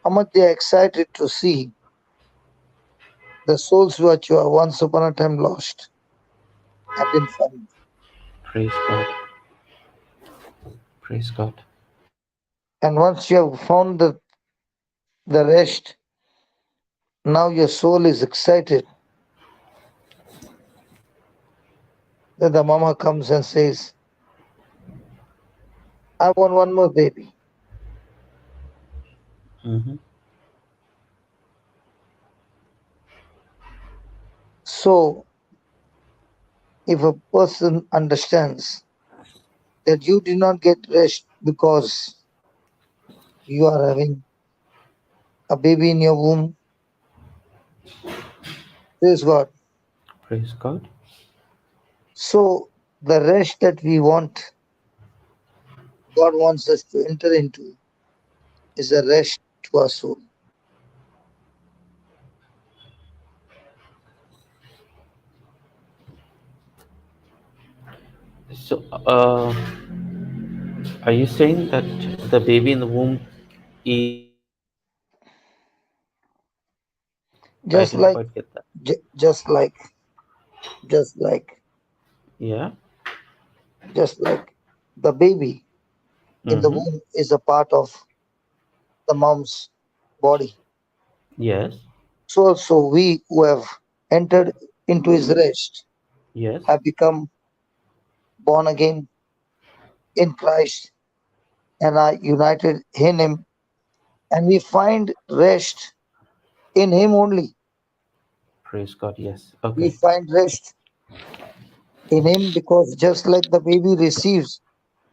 how much they are excited to see the souls which you are once upon a time lost have been found. Praise God. Praise God. And once you have found the rest, now your soul is excited that the mama comes and says, I want one more baby. Mm-hmm. So, if a person understands that you did not get rest because you are having a baby in your womb, praise God. Praise God. So, the rest that we want, God wants us to enter into, is a rest to our soul. So, are you saying that the baby in the womb is I Just didn't like, quite get that. ju- just like, just like, Yeah. just like the baby in the Mm-hmm. womb is a part of the mom's body. Yes. So also we who have entered into his rest Yes. have become born again in Christ and are united in him, and we find rest in him only. Praise God. Yes. We Okay. find rest in him because just like the baby receives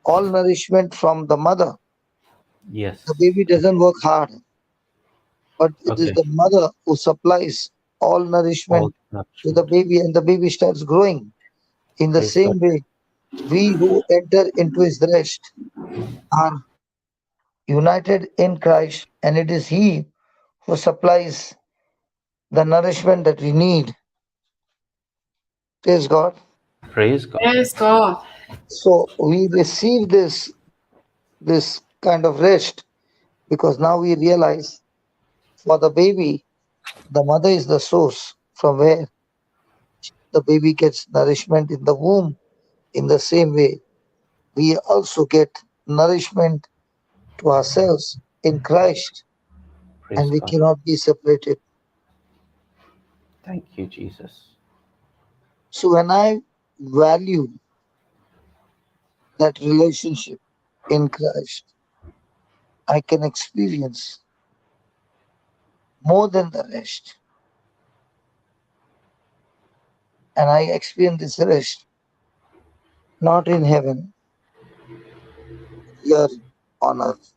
all nourishment from the mother, the Yes. baby doesn't work hard, but it is Okay. the mother who supplies all All nourishment to the nourishment. baby, and the baby starts growing. In the Praise God. same way, we who enter into his rest are united in Christ, and it is He who supplies the nourishment that we need. Praise God. Praise God. Praise God. So we receive this kind of rest because now we realize for the baby, the mother is the source from where the baby gets nourishment in the womb. In the same way, we also get nourishment to ourselves in Christ, and Praise we God. cannot be separated. Thank you, Jesus. So when I value that relationship in Christ, I can experience more than the rest. And I experience this rest not in heaven, here on earth.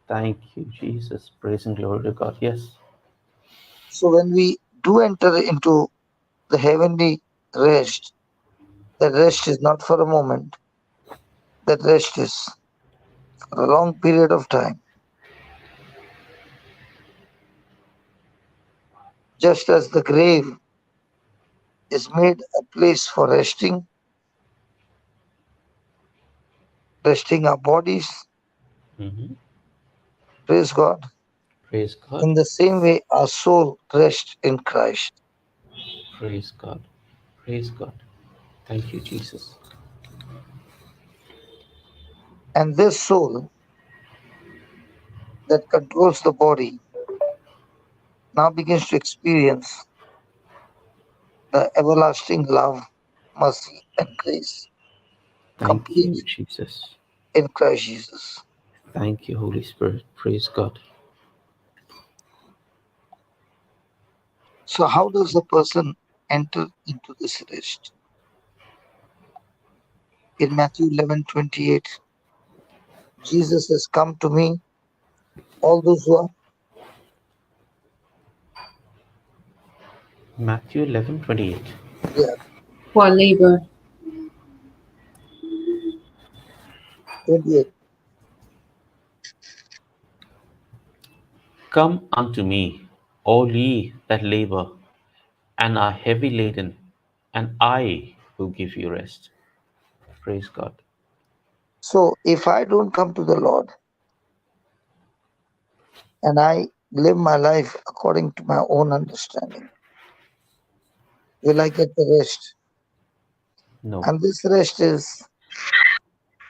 Thank you, Jesus. Praise and glory to God. Yes. So when we do enter into the heavenly rest, That rest is not for a moment, that rest is for a long period of time. Just as the grave is made a place for resting our bodies, Hmm. praise God. Praise God. In the same way, our soul rests in Christ. Praise God. Praise God. Thank you, Jesus. And this soul that controls the body now begins to experience the everlasting love, mercy, and grace Thank complete you, Jesus. in Christ Jesus. Thank you, Holy Spirit. Praise God. So, how does a person enter into this rest? In Matthew 11:28, Jesus has come to me, all those who are, Matthew 11:28. yeah, Who labor. 28. Come unto me, all ye that labor and are heavy laden, and I will give you rest. Praise God. So, if I don't come to the Lord and I live my life according to my own understanding, will I get the rest? No. And this rest is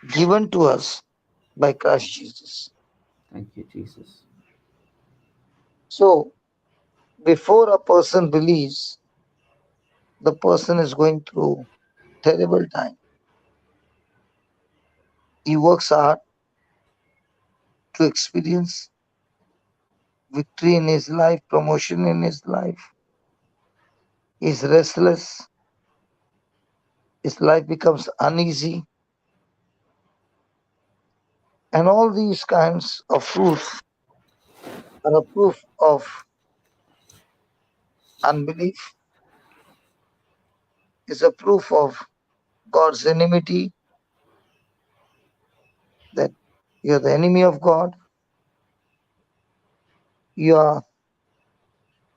given to us by Christ Jesus. Thank you, Jesus. So, before a person believes, the person is going through terrible time. He works hard to experience victory in his life, promotion in his life. He's restless. His life becomes uneasy. And all these kinds of fruits are a proof of unbelief, is a proof of God's enmity, that you're the enemy of God. You are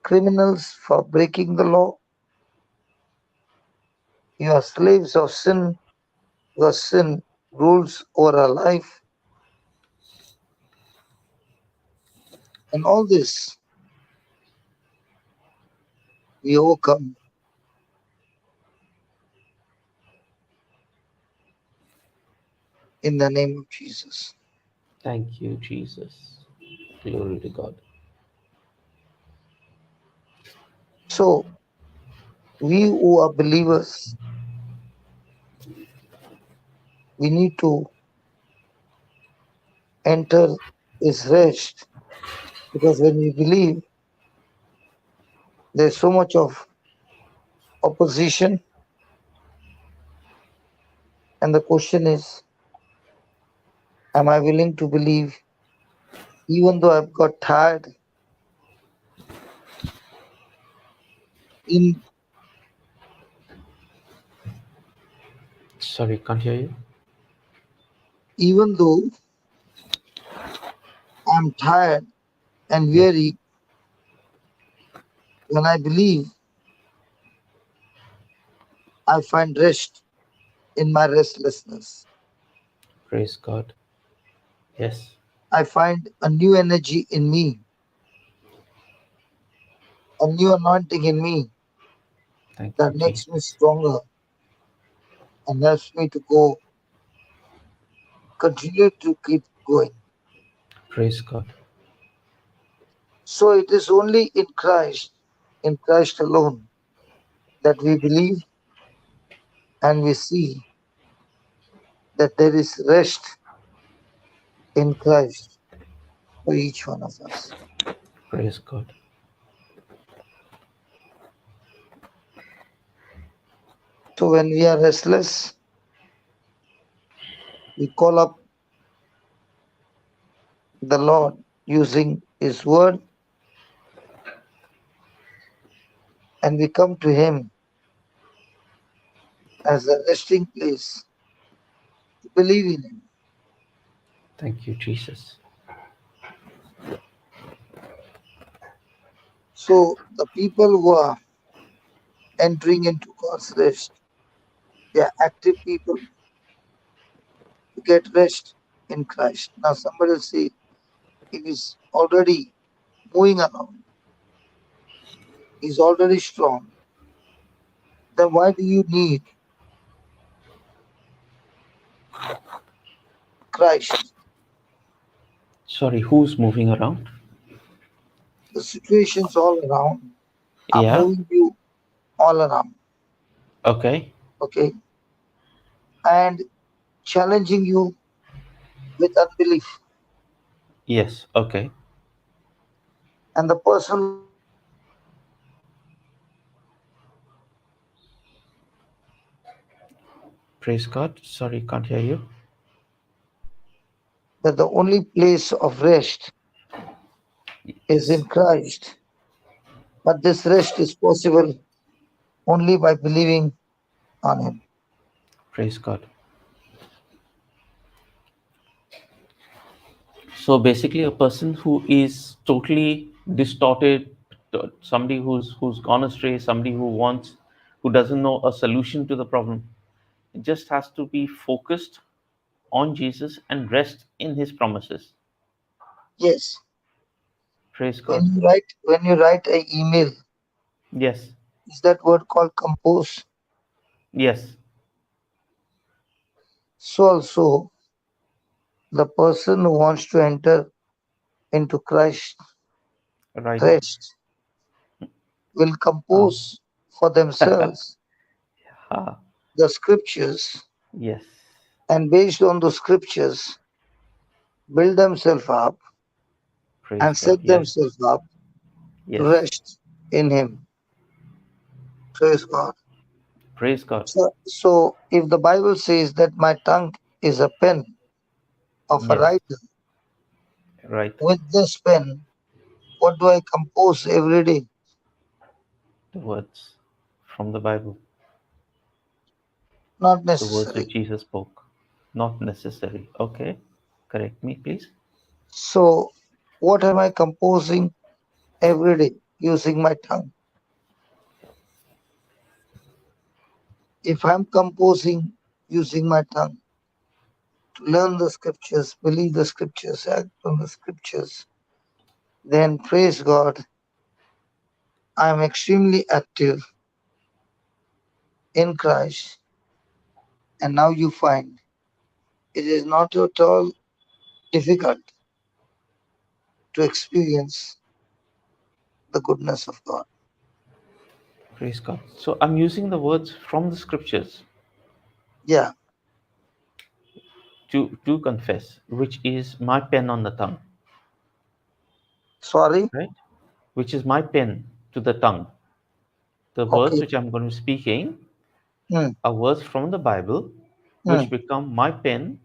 criminals for breaking the law. You are slaves of sin. Your sin rules over our life. And all this we overcome in the name of Jesus. Thank you, Jesus. Glory to God. So, we who are believers, we need to enter His rest, because when we believe, there's so much of opposition. And the question is, am I willing to believe even though I've got tired, in Sorry, can't hear you. even though I'm tired and Yes. weary, when I believe, I find rest in my restlessness. Praise God. Yes. I find a new energy in me, a new anointing in me Thank you, that Jesus. makes me stronger and helps me to go, continue to keep going. Praise God. So it is only in Christ alone, that we believe and we see that there is rest in Christ for each one of us. Praise God. So when we are restless, we call up the Lord using His word, and we come to Him as a resting place to believe in Him. Thank you, Jesus. So the people who are entering into God's rest, they are active people to get rest in Christ. Now somebody will say, he is already moving along, he's already strong. Then why do you need Christ? Sorry, who's moving around? The situations all around are Yeah. moving you all around, Okay. okay, and challenging you with unbelief. Yes. Okay. And the person who wants to enter into Christ, Praise God. Sorry, can't hear you. that the only place of rest is in Yes. Christ. But this rest is possible only by believing on Him. Praise God. So basically, a person who is totally distorted, somebody who's gone astray, somebody who doesn't know a solution to the problem, it just has to be focused on Jesus and rest in His promises. Yes. Praise When God. you write an email, Yes. is that word called compose? Yes. So also the person who wants to enter into Christ Right. rest will Ah. compose for themselves Ah. the scriptures, Yes. and based on the scriptures build themselves up Praise and God. set Yes. themselves up to Yes. rest in Him. Praise God. Praise God. So if the Bible says that my tongue is a pen of a Yes. writer, Right. with this pen, what do I compose every day? The words from the Bible, Not the words necessary. which Jesus spoke. Not necessary. Okay. Correct me, please. So what am I composing every day using my tongue? If I'm composing using my tongue to learn the scriptures, believe the scriptures, act on the scriptures, then praise God, I am extremely active in Christ. And now you find it is not at all difficult to experience the goodness of God. Praise God. So I'm using the words from the scriptures Yeah, to confess, which is my pen on the tongue, sorry. right? Which is my pen to the tongue. The words Okay. which I'm going to be speaking Hmm. are words from the Bible, Hmm. which become my pen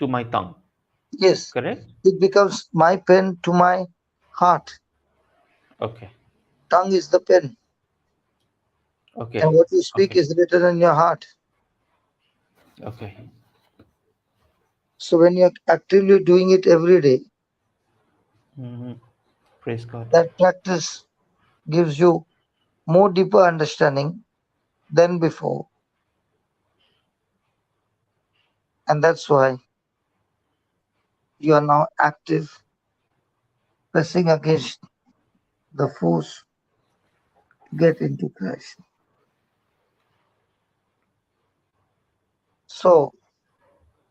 to my tongue. Yes, Correct? it becomes my pen to my heart. Okay. Tongue is the pen, Okay. and what you speak Okay. is written in your heart. Okay. So when you're actively doing it every day, Hmm. Praise God. that practice gives you more deeper understanding than before. And that's why you are now active, pressing against the force to get into Christ. So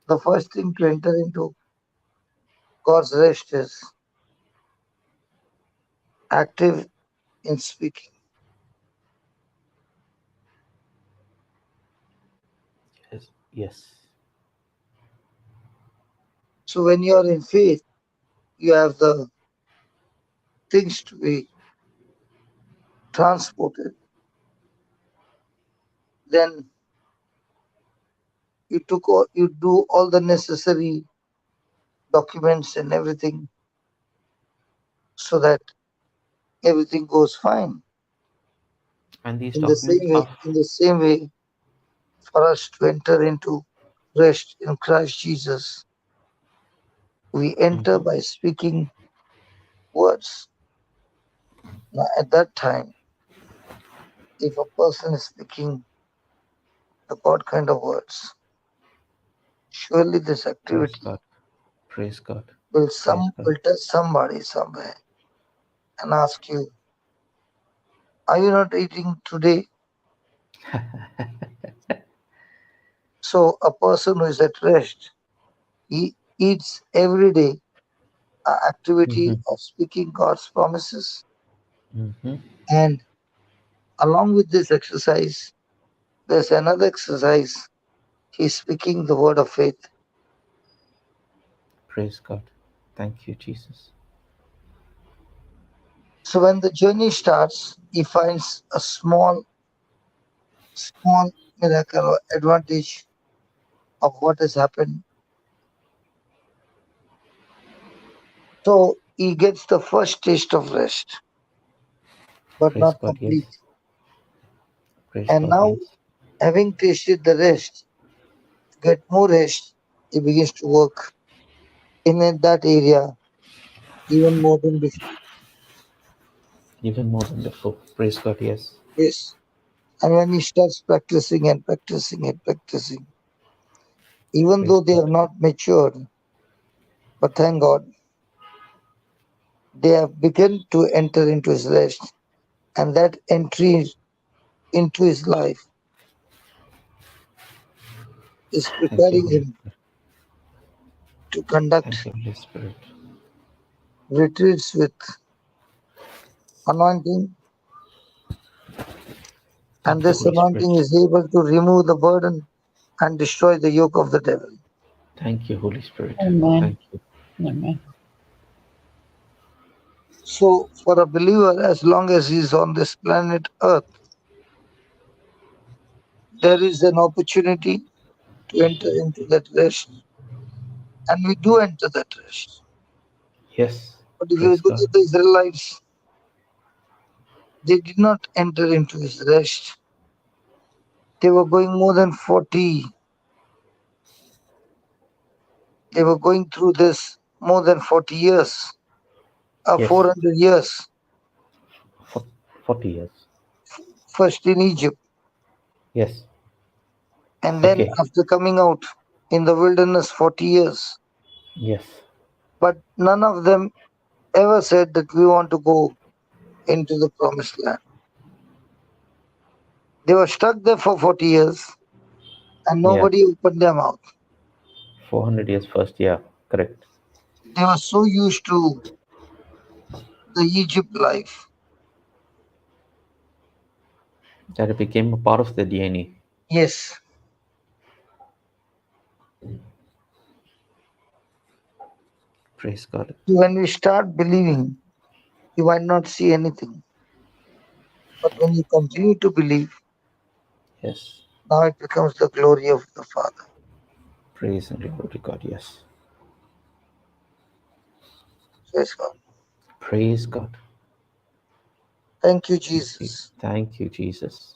the first thing to enter into God's rest is active in speaking. Yes. Yes. So when you are in faith, you have the things to be transported. Then you do all the necessary documents and everything so that everything goes fine. And these In the documents same way, are in the same way, for us to enter into rest in Christ Jesus. We enter Mhm. by speaking words. Now, at that time, if a person is speaking the God kind of words, surely this Praise activity God. Praise God. will Praise God. touch somebody somewhere and ask you, are you not eating today? So a person who is at rest, he eats every day an activity Mm-hmm. of speaking God's promises. Mm-hmm. And along with this exercise, there's another exercise. He's speaking the word of faith. Praise God. Thank you, Jesus. So when the journey starts, he finds a small miracle or advantage of what has happened. So he gets the first taste of rest, but Praise not God. Yes. complete. Praise And God. now, Yes. having tasted the rest, to get more rest, he begins to work in that area even more than before. Even more than before. Praise God. Yes. Yes. And when he starts practicing and practicing and practicing, even Praise though they God. have not matured, but thank God, they have begun to enter into his rest. And that entry into his life is Thank you, preparing Holy him Spirit. to conduct Thank you, Holy Spirit. retreats with anointing. And Thank you, this Holy Spirit. anointing is able to remove the burden and destroy the yoke of the devil. Thank you, Holy Spirit. Amen. Thank you. Amen. So, for a believer, as long as he is on this planet Earth, there is an opportunity to enter into that rest, and we do enter that rest. Yes. But if you Praise look God. at the Israelites, they did not enter into his rest. They were going more than 40, they were going through this more than 40 years, Yes. 400 years, For 40 years. first in Egypt, Yes. and then Okay. after coming out in the wilderness 40 years. Yes. But none of them ever said that we want to go into the promised land. They were stuck there for 40 years and Yeah. nobody opened their mouth. 400 years first. Yeah. Correct. They were so used to the Egypt life. That it became a part of the DNA. Yes, Praise God. when we start believing, you might not see anything. But when you continue to believe, Yes. now it becomes the glory of the Father. Praise and glory to God. Yes. Praise God. Praise God. Thank you, Thank you. Jesus. Thank you, Jesus.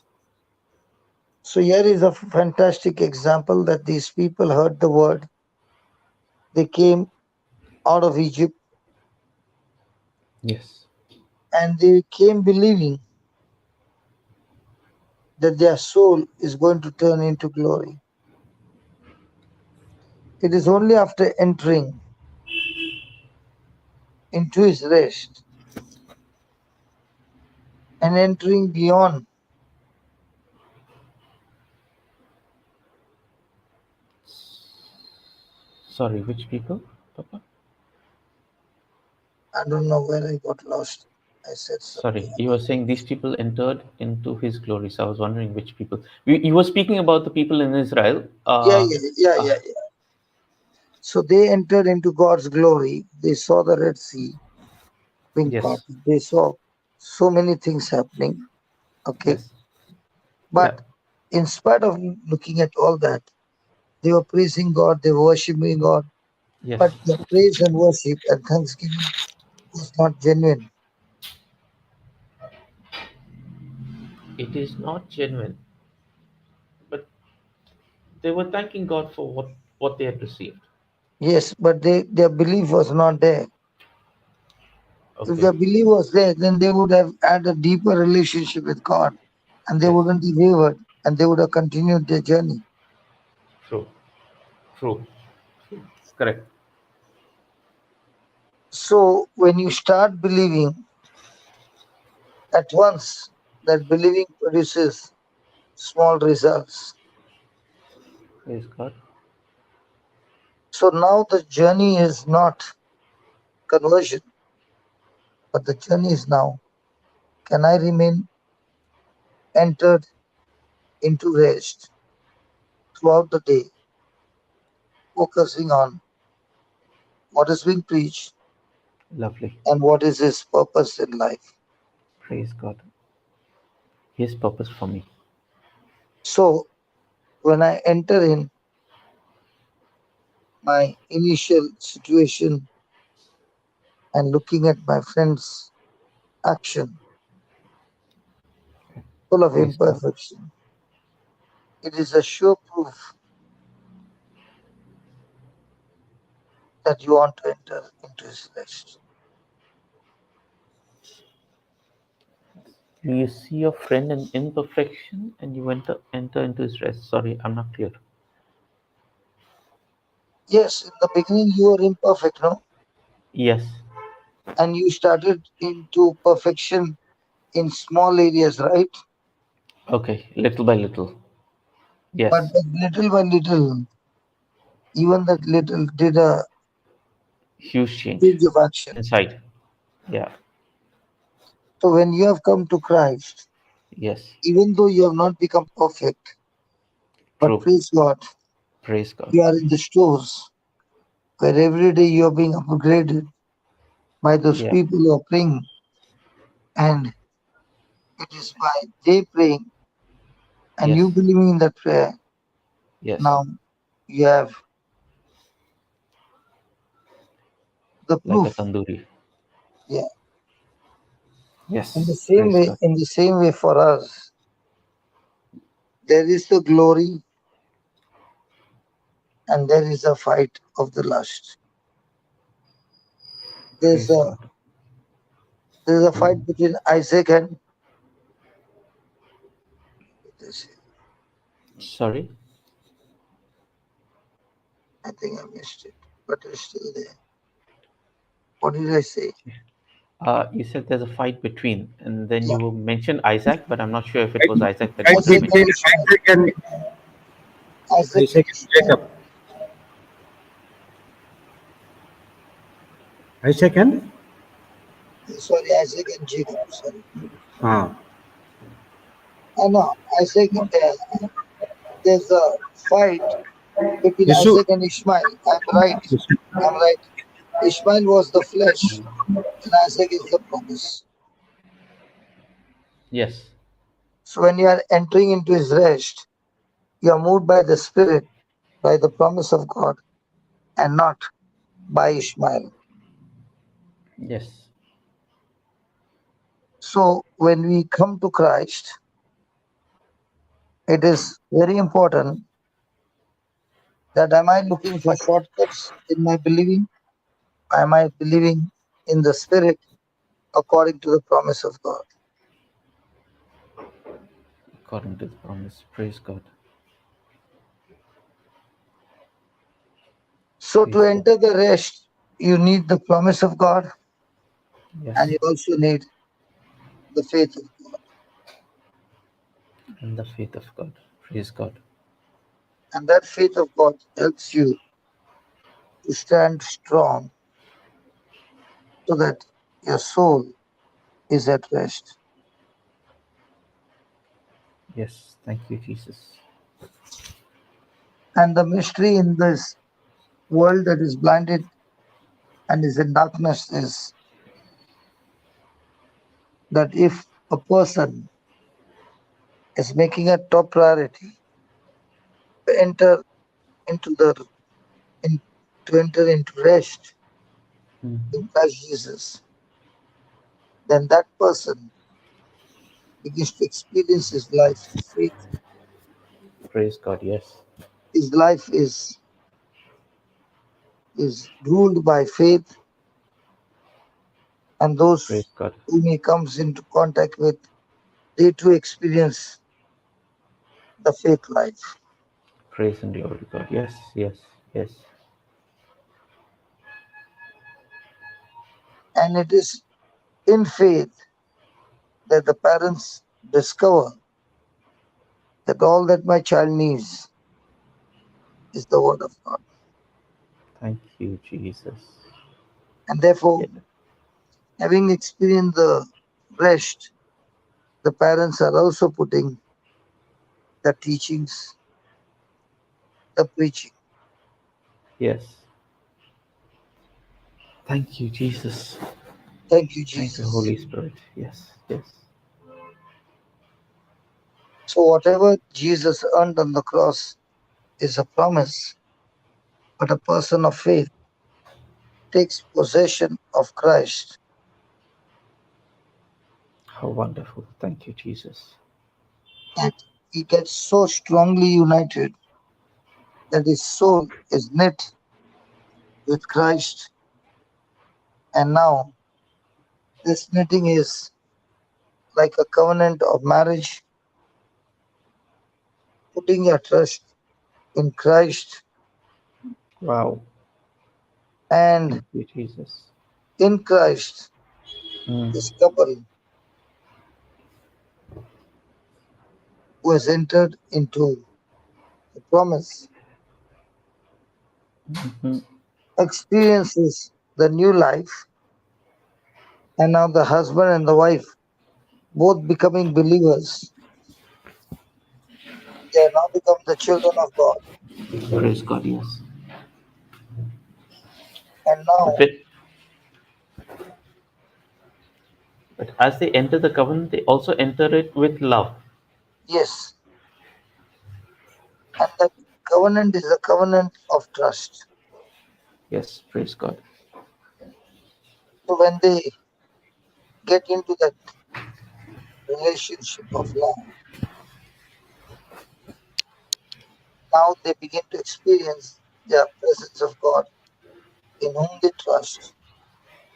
So here is a fantastic example that these people heard the word. They came out of Egypt Yes. and they came believing that their soul is going to turn into glory. It is only after entering into his rest and entering beyond, Sorry, which people, Papa? I don't know where I got lost. I said Sorry, something. you were saying these people entered into his glory. So I was wondering which people. You were speaking about the people in Israel. Yeah, yeah, yeah, Uh, yeah, yeah. So they entered into God's glory. They saw the Red Sea being yes. parted. They saw so many things happening. Okay. Yes. Yeah. But in spite of looking at all that, they were praising God, they were worshiping God. Yes. But the praise and worship and thanksgiving was not genuine. It is not genuine. But They were thanking God for what they had received. Yes, but their belief was not there. If Okay. their belief was there, then they would have had a deeper relationship with God, and they Yes. wouldn't be wavered, and they would have continued their journey. True. True. True. Correct. So when you start believing, at once that believing produces small results. Praise God. So now the journey is not conversion, but the journey is now, can I remain entered into rest throughout the day, focusing on what is being preached Lovely. and what is his purpose in life. Praise God. His purpose for me. So when I enter in my initial situation and looking at my friend's action full of Praise God. imperfection, it is a sure proof that you want to enter into his rest. You see your friend in imperfection and you enter into his rest. Sorry, I'm not clear. Yes, in the beginning you were imperfect, no? Yes. And you started into perfection in small areas, right? Okay. Little by little. But Yes. little by little, even that little did a Huge change change of action. inside. Yeah. So when you have come to Christ, Yes. even though you have not become perfect, but True. praise God, Praise God. you are in the stores where every day you are being upgraded by those Yeah. people who are praying, and it is by they praying and Yes. you believing in that prayer. Yes. Now you have the Like a proof. tandoori. Yeah. Yes. Praise God. In the same way for us, there is the glory and there is a fight of the lust. There's Praise a God. there's a fight between Isaac and Sorry. I think I missed it, but it's still there. What did I say? You said there's a fight between, and then Yeah. you mentioned Isaac, but I'm not sure if it was Isaac that Right was Isaac coming. and between Ishmael. Isaac and Isaac and Isaac and Ishmael. Jacob. Isaac and Sorry, Isaac and Jacob. Sorry. ah, No, Isaac. There's a fight between Yeshua. Isaac and Ishmael. I'm right. I'm right. Ishmael was the flesh, and Isaac is the promise. Yes. So when you are entering into his rest, you are moved by the Spirit, by the promise of God, and not by Ishmael. Yes. So when we come to Christ, it is very important that am I looking for shortcuts in my believing? Am I believing in the Spirit according to the promise of God? According to the promise. Praise God. So to Praise God. enter the rest, you need the promise of God and Yes. you also need the faith of God. And the faith of God. Praise God. And that faith of God helps you to stand strong so that your soul is at rest. Yes. Thank you, Jesus. And the mystery in this world that is blinded and is in darkness is that if a person is making a top priority to enter into the in, to enter into rest Mhm. in Christ Jesus, then that person begins to experience his life in faith. Praise God. Yes. his life is ruled by faith, and those Praise God. whom he comes into contact with, they too experience the faith life. Praise and glory to God. Yes, yes, yes. And it is in faith that the parents discover that all that my child needs is the word of God. Thank you, Jesus. And therefore, Yeah. having experienced the rest, the parents are also putting the teachings, the preaching. Yes. Thank you, Jesus. Thank you, Thank you, Jesus. Holy Spirit. Yes, yes. So, whatever Jesus earned on the cross is a promise, but a person of faith takes possession of Christ How wonderful. Thank you, Jesus. and he gets so strongly united that his soul is knit with Christ. And now, this knitting is like a covenant of marriage, putting your trust in Christ, Wow. and Thank you, Jesus. in Christ, Mm. this couple who has entered into the promise Mhm. experiences the new life, and now the husband and the wife, both becoming believers, they have now become the children of God. Praise God, yes. And now, But, with, but as they enter the covenant, they also enter it with love. yes, and that covenant is a covenant of trust. Yes, praise God. So when they get into that relationship of love, now they begin to experience the presence of God in whom they trust,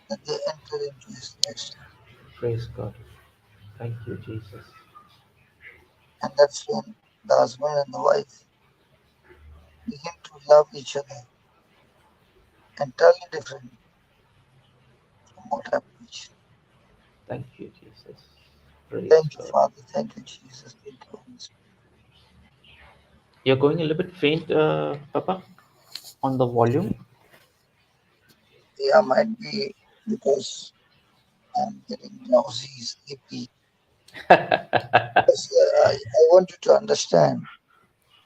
that they enter into his rest. Praise God. Thank you, Jesus. And that's when the husband and the wife begin to love each other entirely different from what I preach. Thank you, Jesus. Praise Thank you, God. Father. Thank you, Jesus. Thank you, Holy Spirit. You're going a little bit faint, Papa, on the volume. Yeah, might be because I'm getting drowsy, sleepy. Because, I want you to understand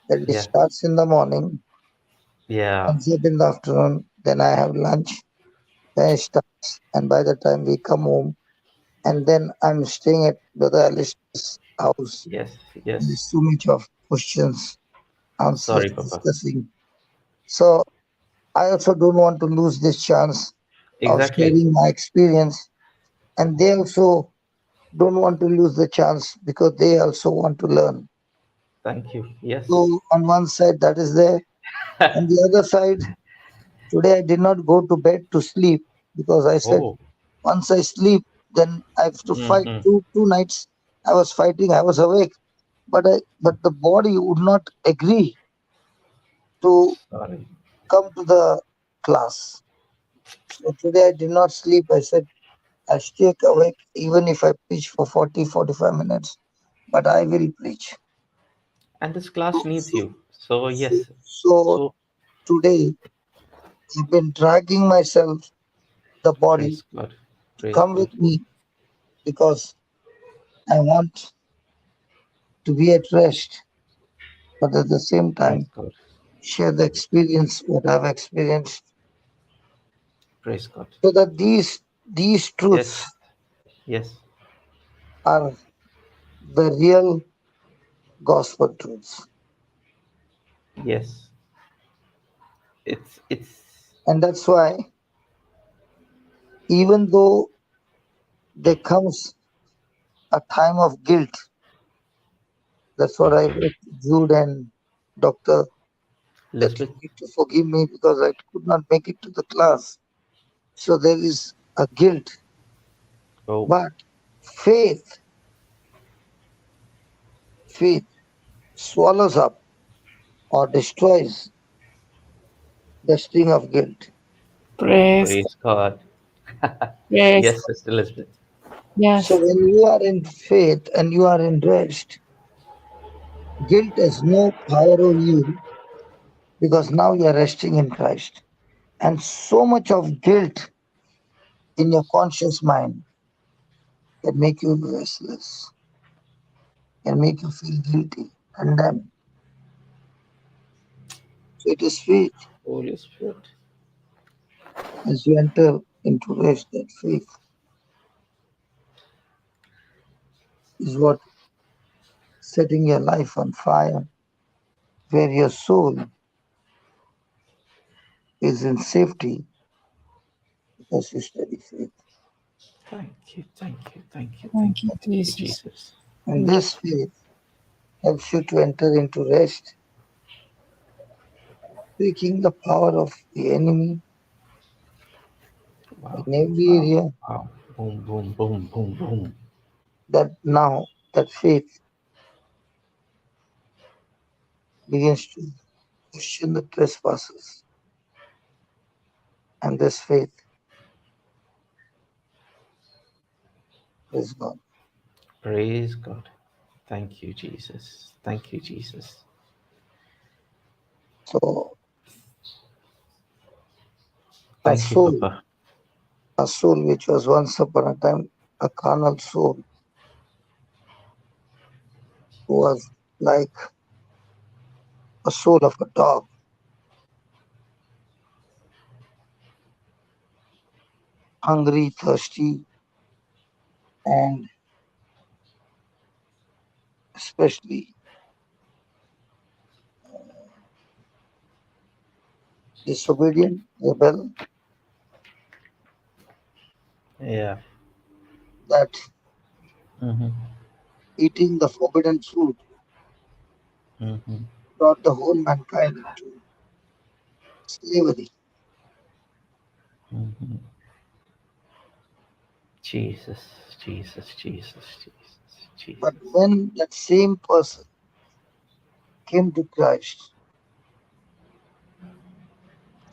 that it Yeah, starts in the morning, yeah, ends up in the afternoon, then I have lunch, then it starts, and by the time we come home, and then I'm staying at Brother Alice's house. yes, yes. There's so much of questions, answers, Sorry, Papa. discussing. So I also don't want to lose this chance of Exactly. sharing my experience, and they also don't want to lose the chance because they also want to learn. Thank you. Yes. So on one side that is there, on the other side, today I did not go to bed to sleep because I said Oh. once I sleep, then I have to fight. Mm-hmm. Two nights I was fighting. I was awake, but the body would not agree to Sorry. come to the class. So today I did not sleep. I said I stay awake even if I preach for 40, 45 minutes, but I will preach. And this So, class needs so, you. So, so, yes. so So, today I've been dragging myself, the body, praise God. to Praise come God. with me because I want to be at rest, but at the same Praise time God. share the experience what I've experienced, Praise God. so that these Yes. truths Yes. are the real gospel truths. Yes. It's And that's why even though there comes a time of guilt, that's what I wrote to Jude and Dr. that you Elizabeth. need to forgive me because I could not make it to the class. So there is a guilt. Oh, But faith, faith swallows up or destroys the sting of guilt. Praise. praise God. Yes. Yes, Sister Elizabeth. So Yes. when you are in faith and you are in rest, guilt has no power over you because now you are resting in Christ. And so much of guilt in your conscious mind can make you restless, can make you feel guilty, condemned. So it is faith Holy Spirit. as you enter into rest, that faith is what setting your life on fire, where your soul is in safety because you study faith. Thank you, thank you, thank you, thank Thank you, you, thank you, Jesus. Jesus. And this faith helps you to enter into rest, breaking the power of the enemy Wow, in every wow, area. wow. Boom, boom, boom, boom, boom. That now that faith begins to question the trespasses, and this faith is God. Praise God. Thank you, Jesus. Thank you, Jesus. So a Thank you, soul, Papa. a soul which was once upon a time a carnal soul, who was like a soul of a dog, hungry, thirsty, and especially disobedient, rebel, Yeah. that Mm-hmm. eating the forbidden fruit Mm-hmm. brought the whole mankind into slavery. Mm-hmm. Jesus, Jesus, Jesus, Jesus, But Jesus. when that same person came to Christ,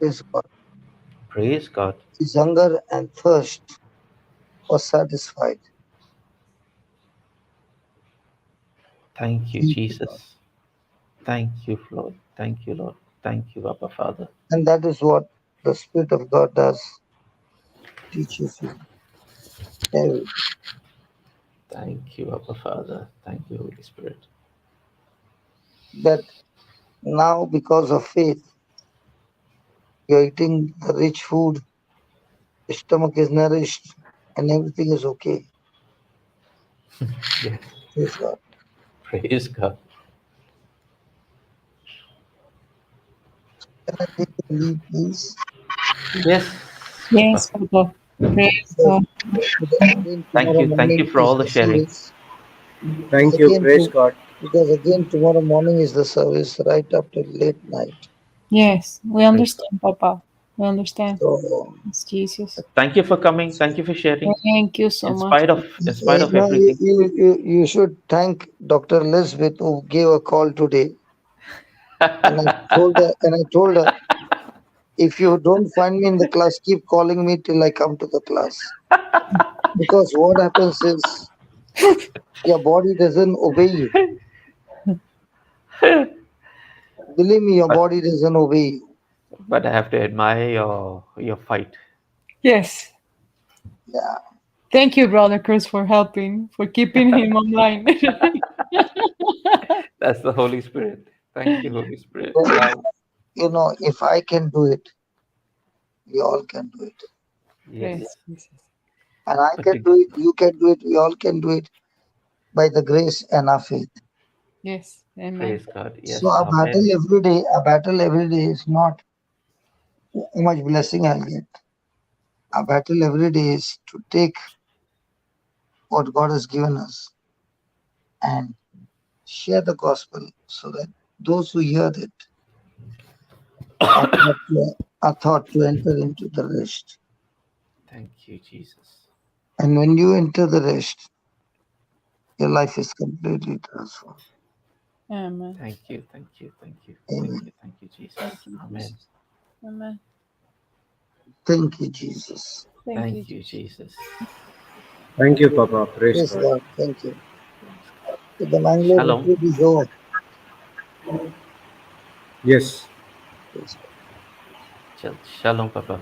praise God, Praise God. his hunger and thirst was satisfied. Thank you, Thank you, God. Jesus. Thank you, Lord. Thank you, Lord. Thank you, Abba Father. And that is what the Spirit of God does, teaches you everything. Thank you, Abba Father. Thank you, Holy Spirit. That now, because of faith, you're eating the rich food, your stomach is nourished, and everything is okay. Yes. Praise God. Praise God. Can I take a leave, please? Yes, Papa. Yes, Papa. Praise Because, God. because again, Thank tomorrow you. Thank you morning for is all the the sharing. service. Thank you. Again, Praise God. because again, tomorrow morning is the service right up till late night. Yes, we Praise God. understand, Papa. We understand. So, It's Jesus. Thank you for coming. Thank you for sharing. Thank you so In much. spite of in spite of no, everything. you should thank Dr. Elizabeth who gave a call today. And I told her, if you don't find me in the class, keep calling me till I come to the class. Because what happens is your body doesn't obey you. Believe me, your but body doesn't obey you. but I have to admire your fight. Yes. Yeah. Thank you, Brother Chris, for helping, for keeping him online. That's the Holy Spirit. Thank you, Holy Spirit. Well, if I can do it, we all can do it. Yes. Praise Jesus. And I But can do it, you can do it, we all can do it by the grace and our faith. Yes. Amen. praise God. Yes. So Amen. our battle every day is not how much blessing I'll get. Our battle every day is to take what God has given us and share the gospel so that those who hear it are taught to enter into the rest. Thank you, Jesus. And when you enter the rest, your life is completely transformed. Amen. Thank you, thank you, thank you, Amen. thank you, Jesus. Thank you, Amen. Jesus. Amen. Thank you, Jesus. Thank you, Thank you, Jesus. Thank you, Papa. Praise Praise God. God. Thank you. Praise So the Mangalore Shalom. retreat is over. Yes. Praise Shalom, Papa.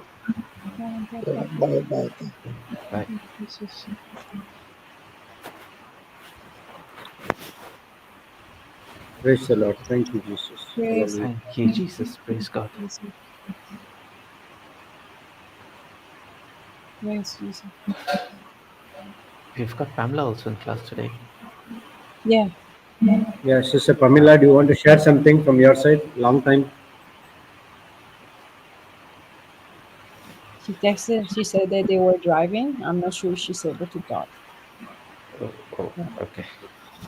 God. Bye bye. Bye. Jesus. Praise the Lord. Thank you, Jesus. Praise Hallelujah. Thank you, Jesus. Praise God. Jesus. Praise Jesus. We've got Pamela also in class today. Yeah. Yeah, Sister Pamela, do you want to share something from your side? Long time. She texted, she said that they were driving. I'm not sure if she's able to talk. Oh, okay.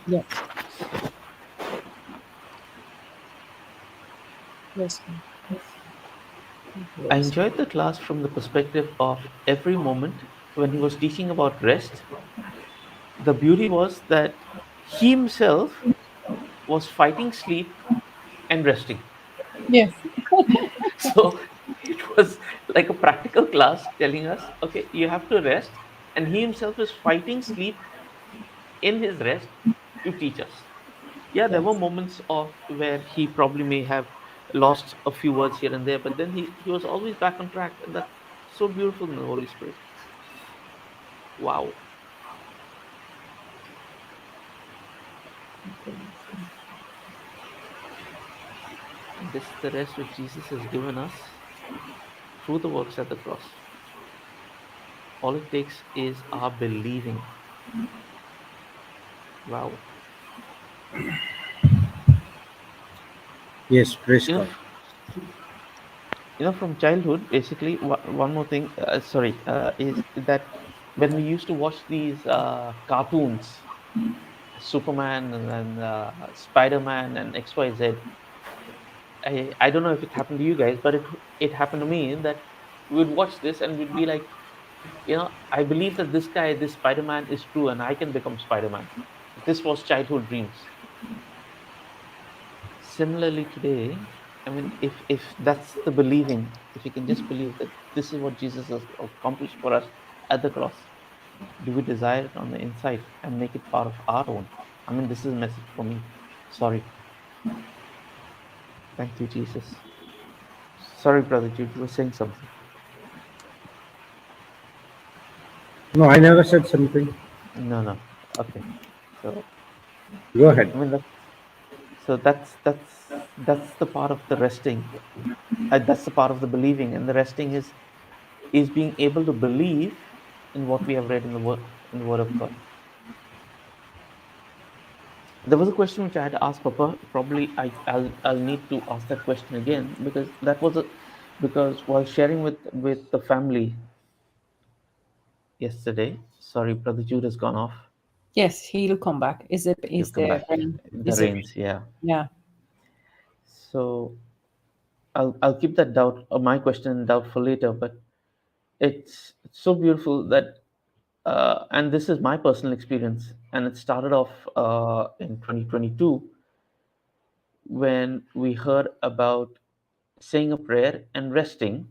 Yeah. Praise God. I Praise enjoyed the class from the perspective of every moment when he was teaching about rest. The beauty was that he himself was fighting sleep and resting. Yeah. So it was like a practical class telling us, okay, you have to rest. And he himself is fighting sleep in his rest to teach us. Yeah, there were Yes. moments of where he probably may have lost a few words here and there, but then he was always back on track. And that's so beautiful in the Holy Spirit. Wow. And this is the rest which Jesus has given us through the works at the cross. All it takes is our believing. Wow. Yes, praise You know, God. from childhood, basically, one more thing, is that when we used to watch these cartoons, Superman and then Spider-Man and XYZ, I don't know if it happened to you guys, but it happened to me that we would watch this and we'd be like, I believe that this guy, this Spider-Man is true and I can become Spider-Man. This was childhood dreams. Similarly today, I mean, if that's the believing, if you can just believe that this is what Jesus has accomplished for us at the cross, do we desire it on the inside and make it part of our own? I mean, this is a message for me. Sorry. Thank you, Jesus. Sorry, Brother Jude, you were saying something. No, I never said something. No. Okay. So Go ahead. I mean, that's the part of the resting. That's the part of the believing, and the resting is being able to believe in what we have read in the Word of God. There was a question which I had asked Papa. Probably I'll need to ask that question again because because while sharing with the family yesterday. Sorry, Brother Jude has gone off. Yes, he'll come back. He'll Is come the back. rain? The Is the rains, yeah. yeah. So I'll keep that doubt, my question in doubt for later. But it's so beautiful that, and this is my personal experience, and it started off in 2022 when we heard about saying a prayer and resting,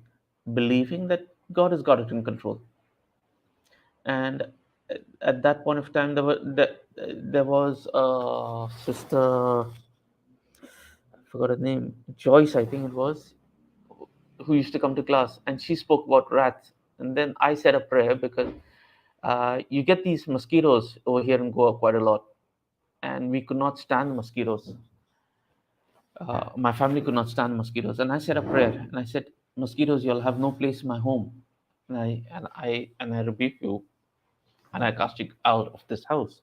believing that God has got it in control. And at that point of time, there was a sister, I forgot her name, Joyce, I think it was, who used to come to class, and she spoke about rats. And then I said a prayer because you get these mosquitoes over here in Goa quite a lot, and we could not stand the mosquitoes. My family could not stand mosquitoes, and I said a prayer, and I said, "Mosquitoes, you'll have no place in my home, and I rebuke you, and I cast you out of this house."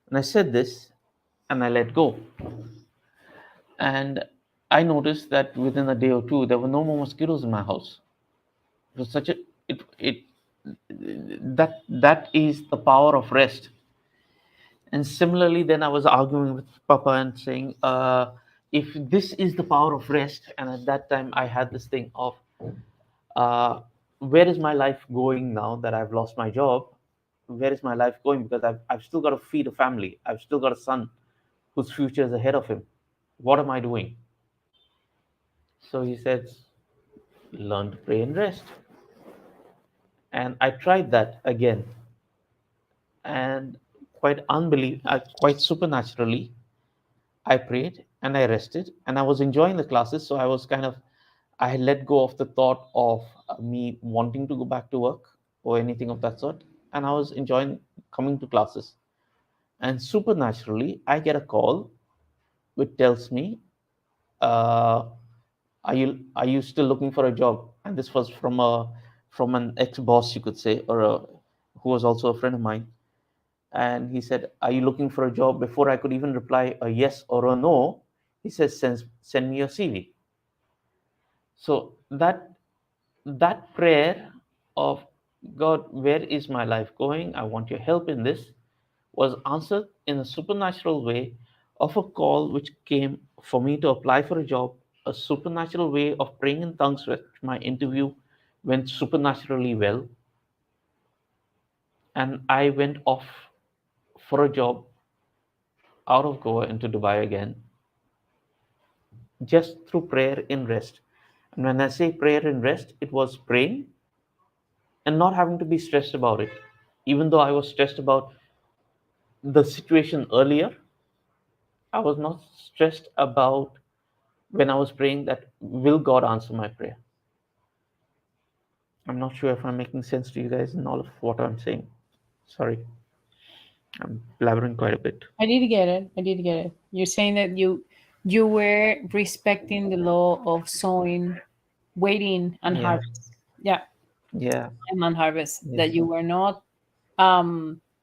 And I said this, and I let go. And I noticed that within a day or two, there were no more mosquitoes in my house. It was such a it that is the power of rest. And similarly, then I was arguing with Papa and saying, if this is the power of rest, and at that time I had this thing of, uh, where is my life going now that I've lost my job? Where is my life going? Because I've still got to feed a family. I've still got a son whose future is ahead of him. What am I doing? So he said, learn to pray and rest. And I tried that again, and quite supernaturally, I prayed and I rested, and I was enjoying the classes. So I had let go of the thought of me wanting to go back to work or anything of that sort, and I was enjoying coming to classes. And supernaturally, I get a call which tells me, uh, "Are you still looking for a job?" And this was from an ex boss, you could say, who was also a friend of mine. And he said, "Are you looking for a job?" Before I could even reply a yes or a no, he says, "Send me your CV." So that prayer of, God, where is my life going? I want your help in this, was answered in a supernatural way of a call which came for me to apply for a job, a supernatural way of praying in tongues, which my interview went supernaturally well, and I went off for a job out of Goa into Dubai again, just through prayer in rest. And when I say prayer in rest, it was praying and not having to be stressed about it. Even though I was stressed about the situation earlier, I was not stressed about when I was praying that, will God answer my prayer? I'm not sure if I'm making sense to you guys in all of what I'm saying. Sorry, I'm blabbering quite a bit. I did get it. I did get it. You're saying that you were respecting the law of sowing, waiting, and Yeah, harvest. Yeah, yeah, and harvest. yes, That you were not.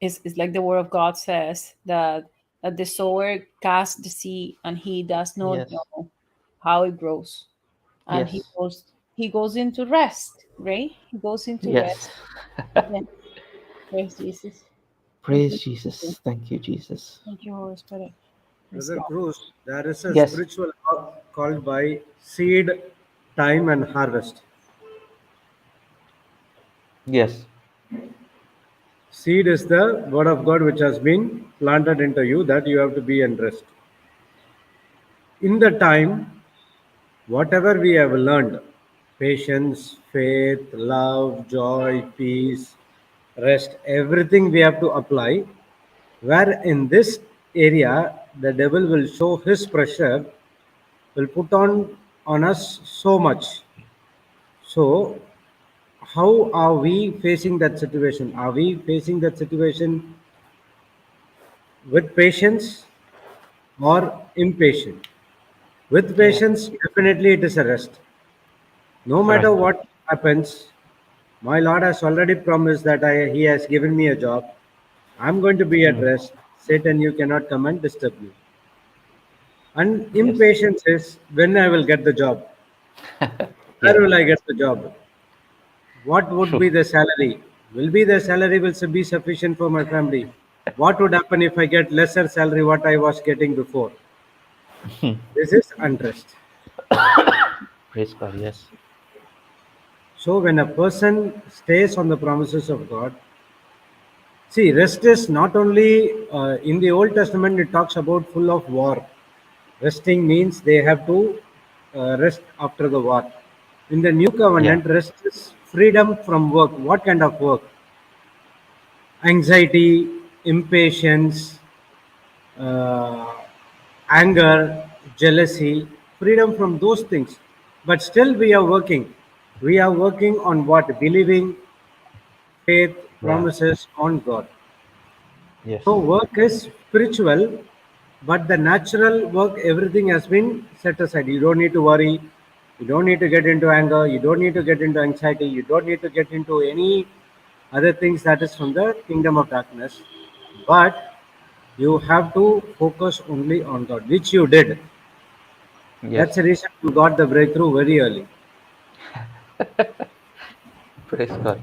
It's like the word of God says that the sower casts the seed and he does not yes, know how it grows, and he yes, goes into rest. Right? He goes into yes. rest. Yeah. Praise Jesus. Thank you. Praise Jesus. Thank you, Jesus. Thank you, Holy Spirit. Praise Brother God. Cruz, there is a Yes, spiritual called by seed, time, and harvest. yes, Seed is the word of God which has been planted into you that you have to be in rest. In the time, whatever we have learned, patience, faith, love, joy, peace, rest, everything we have to apply. Where in this area, the devil will show his pressure, will put on us so much. So, how are we facing that situation? Are we facing that situation with patience or impatient? With yeah, patience, definitely it is a rest. No matter correct. what happens, my Lord has already promised that He has given me a job. I'm going to be at Mm, rest. Satan, you cannot come and disturb me. And yes, impatience is when I will get the job. yeah, Where will I get the job? What would true. be the salary? Will be the salary will be sufficient for my family? What would happen if I get lesser salary what I was getting before? This is unrest. Praise God. Yes, So when a person stays on the promises of God, see, rest is not only in the Old Testament, it talks about full of war. Resting means they have to rest after the war. In the New yeah, Covenant, rest is freedom from work. What kind of work? Anxiety, impatience, uh, anger, jealousy, freedom from those things. But still, we are working. We are working on what? Believing, faith, yeah, promises on God. yes, So work is spiritual, but the natural work, everything has been set aside. You don't need to worry. You don't need to get into anger. You don't need to get into anxiety. You don't need to get into any other things that is from the kingdom of darkness. But you have to focus only on God, which you did. yes. That's the reason you got the breakthrough very early. Praise God.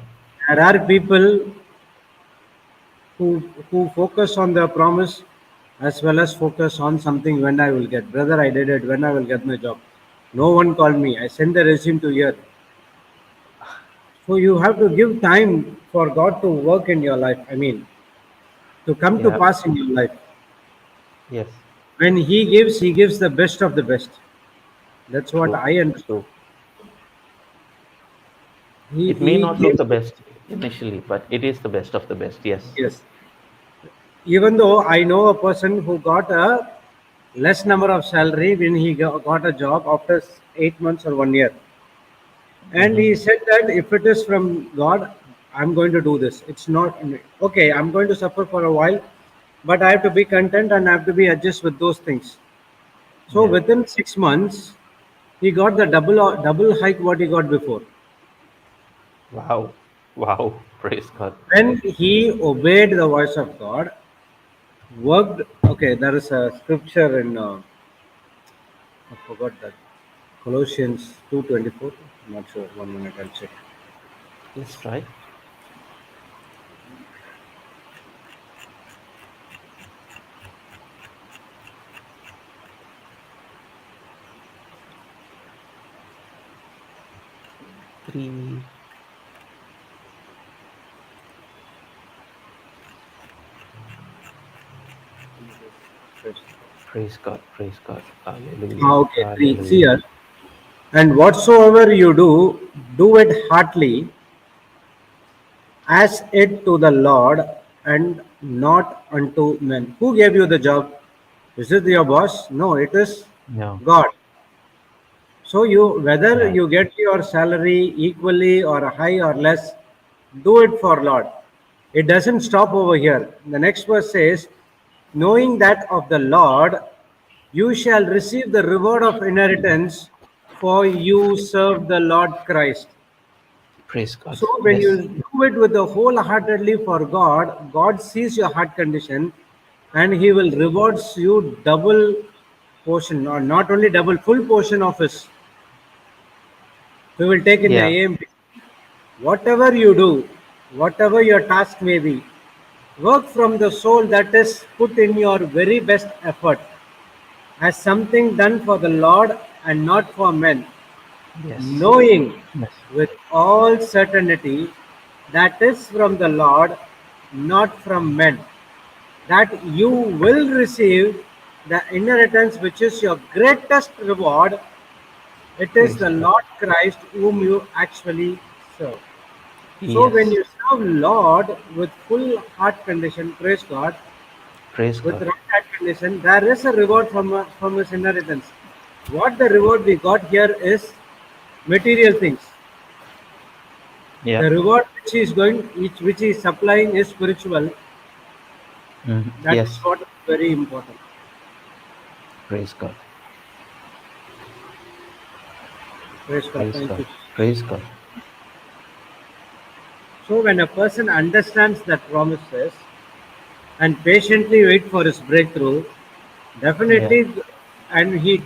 There are people who focus on the promise as well as focus on something when I will get. Brother, I did it, when I will get my job. No one called me. I sent the resume to here. So you have to give time for God to work in your life. I mean, to come to Yeah. pass in your life. Yes. When He gives the best of the best. That's what True. I understand. True. He, It may he not look gives, the best initially, but it is the best of the best. Yes. yes. Even though I know a person who got a less number of salary when he got a job after 8 months or 1 year. And Hmm. he said that if it is from God, I'm going to do this. It's not okay. I'm going to suffer for a while, but I have to be content and I have to be adjust with those things. So Yeah. within 6 months, he got the double hike what he got before. Wow. Wow. Praise God. When he obeyed the voice of God, worked. Okay, there is a scripture in I forgot that Colossians 2:24. I'm not sure. 1 minute, I'll check. Let's try. Three. Praise God. Praise God. Hallelujah. Okay, three. See Hallelujah. here. And whatsoever you do, do it heartily, as it to the Lord and not unto men. Who gave you the job? Is it your boss? No, it is No. God. So you whether Yeah. you get your salary equally or high or less, do it for Lord. It doesn't stop over here. The next verse says, knowing that of the Lord you shall receive the reward of inheritance, for you serve the Lord Christ. Praise God. So when Yes. you do it with the wholeheartedly for God, God sees your heart condition and He will rewards you double portion, or not only double, full portion of His. We will take in the Yeah. AMP. Whatever you do, whatever your task may be, work from the soul that is put in your very best effort as something done for the Lord and not for men, Yes. knowing Yes. with all certainty that is from the Lord, not from men, that you will receive the inheritance which is your greatest reward. It is Praise the God. Lord Christ whom you actually serve. So when Yes. you serve Lord with full heart condition, praise God, Praise with God. right heart condition, there is a reward from His inheritance. What the reward we got here is material things. Yeah. The reward which he is supplying is spiritual. That is Yes. what is very important. Praise God. Praise God. Praise Thank God. you. Praise God. So when a person understands that promises and patiently wait for his breakthrough, Yeah. definitely, and he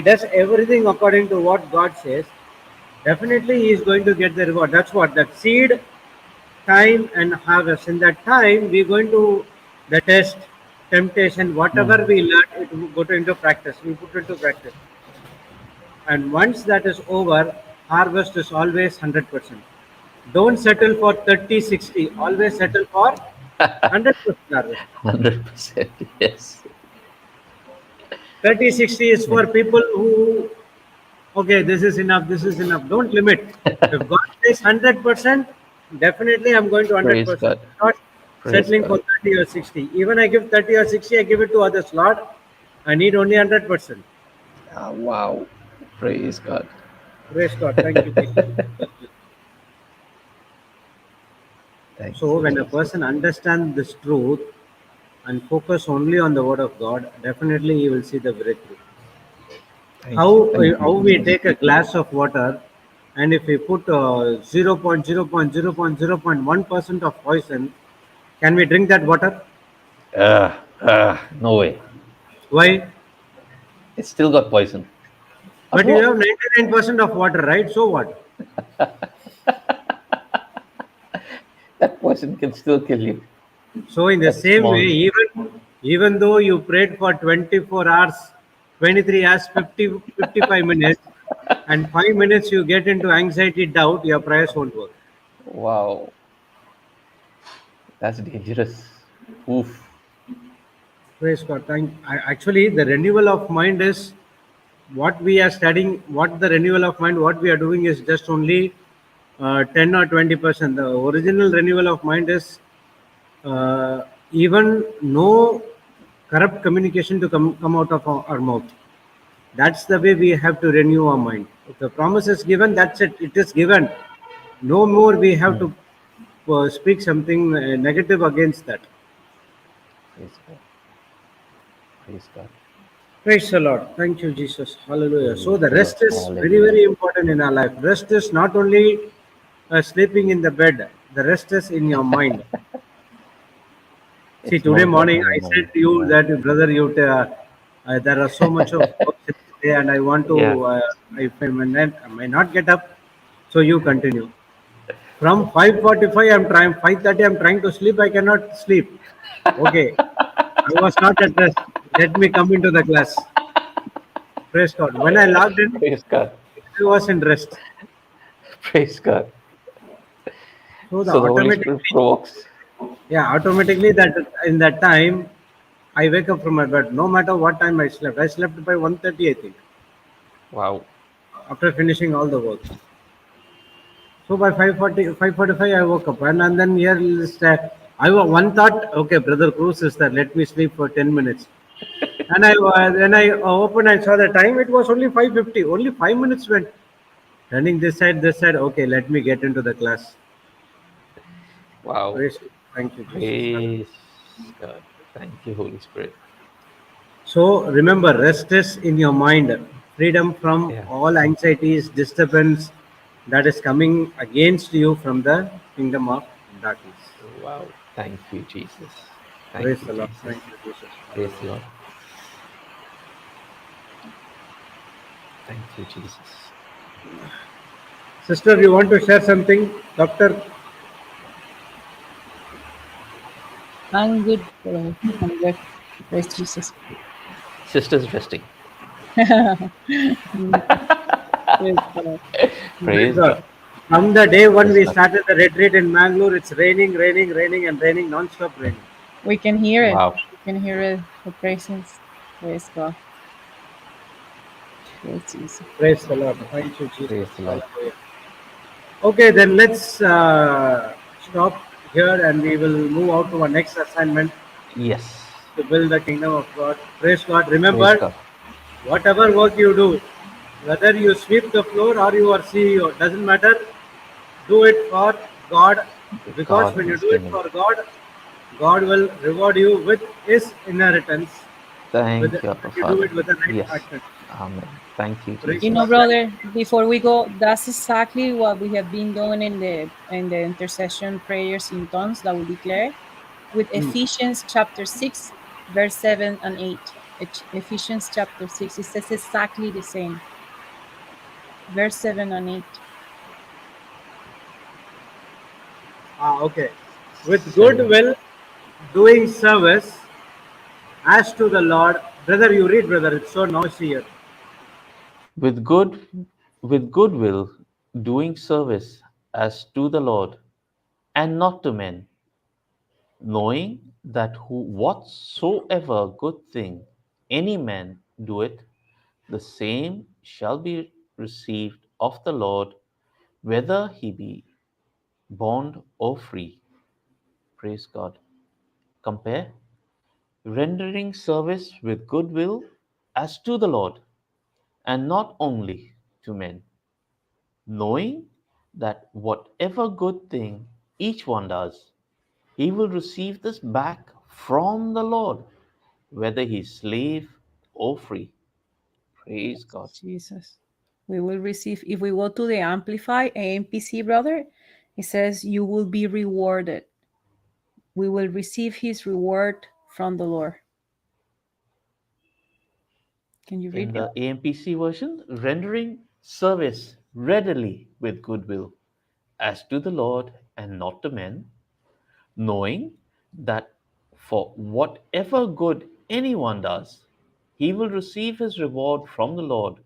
does everything according to what God says. Definitely, he is going to get the reward. That's what that seed, time, and harvest. In that time, we're going to the test, temptation, whatever Mm. we learn, it will go to into practice. We put into practice, and once that is over, harvest is always 100%. Don't settle for 30, 60. Always settle for 100% harvest. 100%. Yes. 30, 60 is Yeah. for people who, okay, this is enough. Don't limit. If God says 100%, definitely I'm going to Praise 100%. God. Not Praise settling for God. 30 or 60. Even I give 30 or 60, I give it to others. Lord, I need only 100%. Ah, wow. Praise God. Praise God. Thank you, Jesus. Thank So you, when a Jesus. person understands this truth and focus only on the word of God, definitely he will see the breakthrough. Thank you. Thank you, How we Jesus. take a glass of water, and if we put 0.0.0.0.1% of poison, can we drink that water? No way. Why? It's still got poison. But But you what? have 99% of water, right? So what? That poison can still kill you. So in the That's same way, small. Even though you prayed for 24 hours, 23 hours, 55 minutes, and 5 minutes you get into anxiety, doubt, your prayers won't work. Wow, that's dangerous. Oof. Praise God. Actually, the renewal of mind is what we are studying. What the renewal of mind, what we are doing is just only 10 or 20%. The original renewal of mind is even no corrupt communication to come out of our mouth. That's the way we have to renew our mind. If the promise is given, that's it. It is given. No more we have Mm. to speak something negative against that. Praise God. Praise God. Praise the Lord. Thank you, Jesus. Hallelujah. So Praise the the Lord. rest is very, Hallelujah. very important in our life. Rest is not only sleeping in the bed. The rest is in your mind. See, It's today more important morning in the I mind. said to you Yeah. that, brother, there are so much of work today, and I want Yeah. to, if I may not get up, so you continue. From 5:45, I'm trying. 5:30, I'm trying to sleep. I cannot sleep. Okay, I was not at rest. Let me come into the class. Praise God. When I logged in, Praise God. I was in rest. Praise God. So the So the Holy Spirit automatically, provokes. yeah, automatically that in that time, I wake up from my bed. No matter what time I slept. I slept by 1:30, I think, Wow. after finishing all the work. So by 5:40, 5:45, I woke up, and then here is one thought. Okay, brother Cruz is there. Let me sleep for 10 minutes. And I opened. I saw the time. It was only 5:50. Only 5 minutes went. Turning this side, this side. Okay, let me get into the class. Wow. Praise. Thank you, Jesus. Hallelujah. Praise God. Thank you, Holy Spirit. So remember, rest is in your mind. Freedom from Yeah. all anxieties, disturbance that is coming against you from the kingdom of darkness. Wow. Thank you, Jesus. Thank Praise you, the Lord. Jesus. Thank you, Jesus. Praise the Hallelujah. Lord. Thank you, Jesus. Sister, you want to share something? Doctor, I'm good, brother. I'm good. Praise Jesus. Sister's resting. Mm, praise God. praise Praise God. God. From the day when Praise we God. started the retreat in Mangalore, it's raining, raining, raining, and raining, non-stop raining. We can hear it. Wow. We can hear it. The presence. Praise God. Praise Jesus. Praise the Lord. Thank you, Jesus. Praise the Lord. Hallelujah. Okay, then let's stop here and we will move out to our next assignment Yes. to build the kingdom of God. Praise God. Praise Remember, God. whatever work you do, whether you sweep the floor or you are CEO, doesn't matter. Do it for God, because God when and you His do it kingdom. for God, God will reward you with His inheritance. Thank you, When Abba you do Father. it with the right Yes. partner. Amen. Thank you, Praise You Jesus. know, God. Thank brother, before we go, that's exactly what we have been doing in the intercession prayers in tongues that we declare with you. Ephesians chapter 6, verse 7 and 8. Ephesians chapter 6, it says exactly the same. Verse 7 and 8. Okay. With good 7. will, doing service as to the Lord. Brother, you read, brother. It's so noisy here. With good with goodwill, doing service as to the Lord and not to men, knowing that whatsoever good thing any man doeth, the same shall be received of the Lord, whether he be bond or free. Praise God. Compare rendering service with goodwill as to the Lord, and not only to men, knowing that whatever good thing each one does, he will receive this back from the Lord, whether he's slave or free. Praise God. Jesus. We will receive, if we go to the Amplify AMPC, brother, it says, you will be rewarded. We will receive his reward from the Lord. Can you read In it? the AMPC version, rendering service readily with goodwill, as to the Lord and not to men, knowing that For whatever good anyone does, he will receive his reward from the Lord,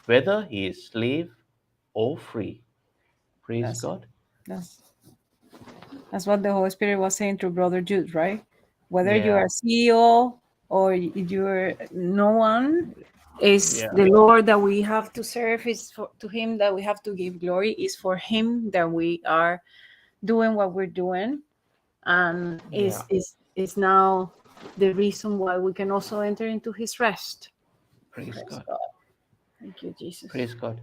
whether he is slave or free. Praise That's God. that's what the Holy Spirit was saying through Brother Jude, right? Whether you Yeah. are CEO or you're no one, is Yeah. the Lord that we have to serve, is to him that we have to give glory, is for him that we are doing what we're doing, and Yeah. is now the reason why we can also enter into his rest. Praise Praise God. God. Thank you, Jesus. Praise God.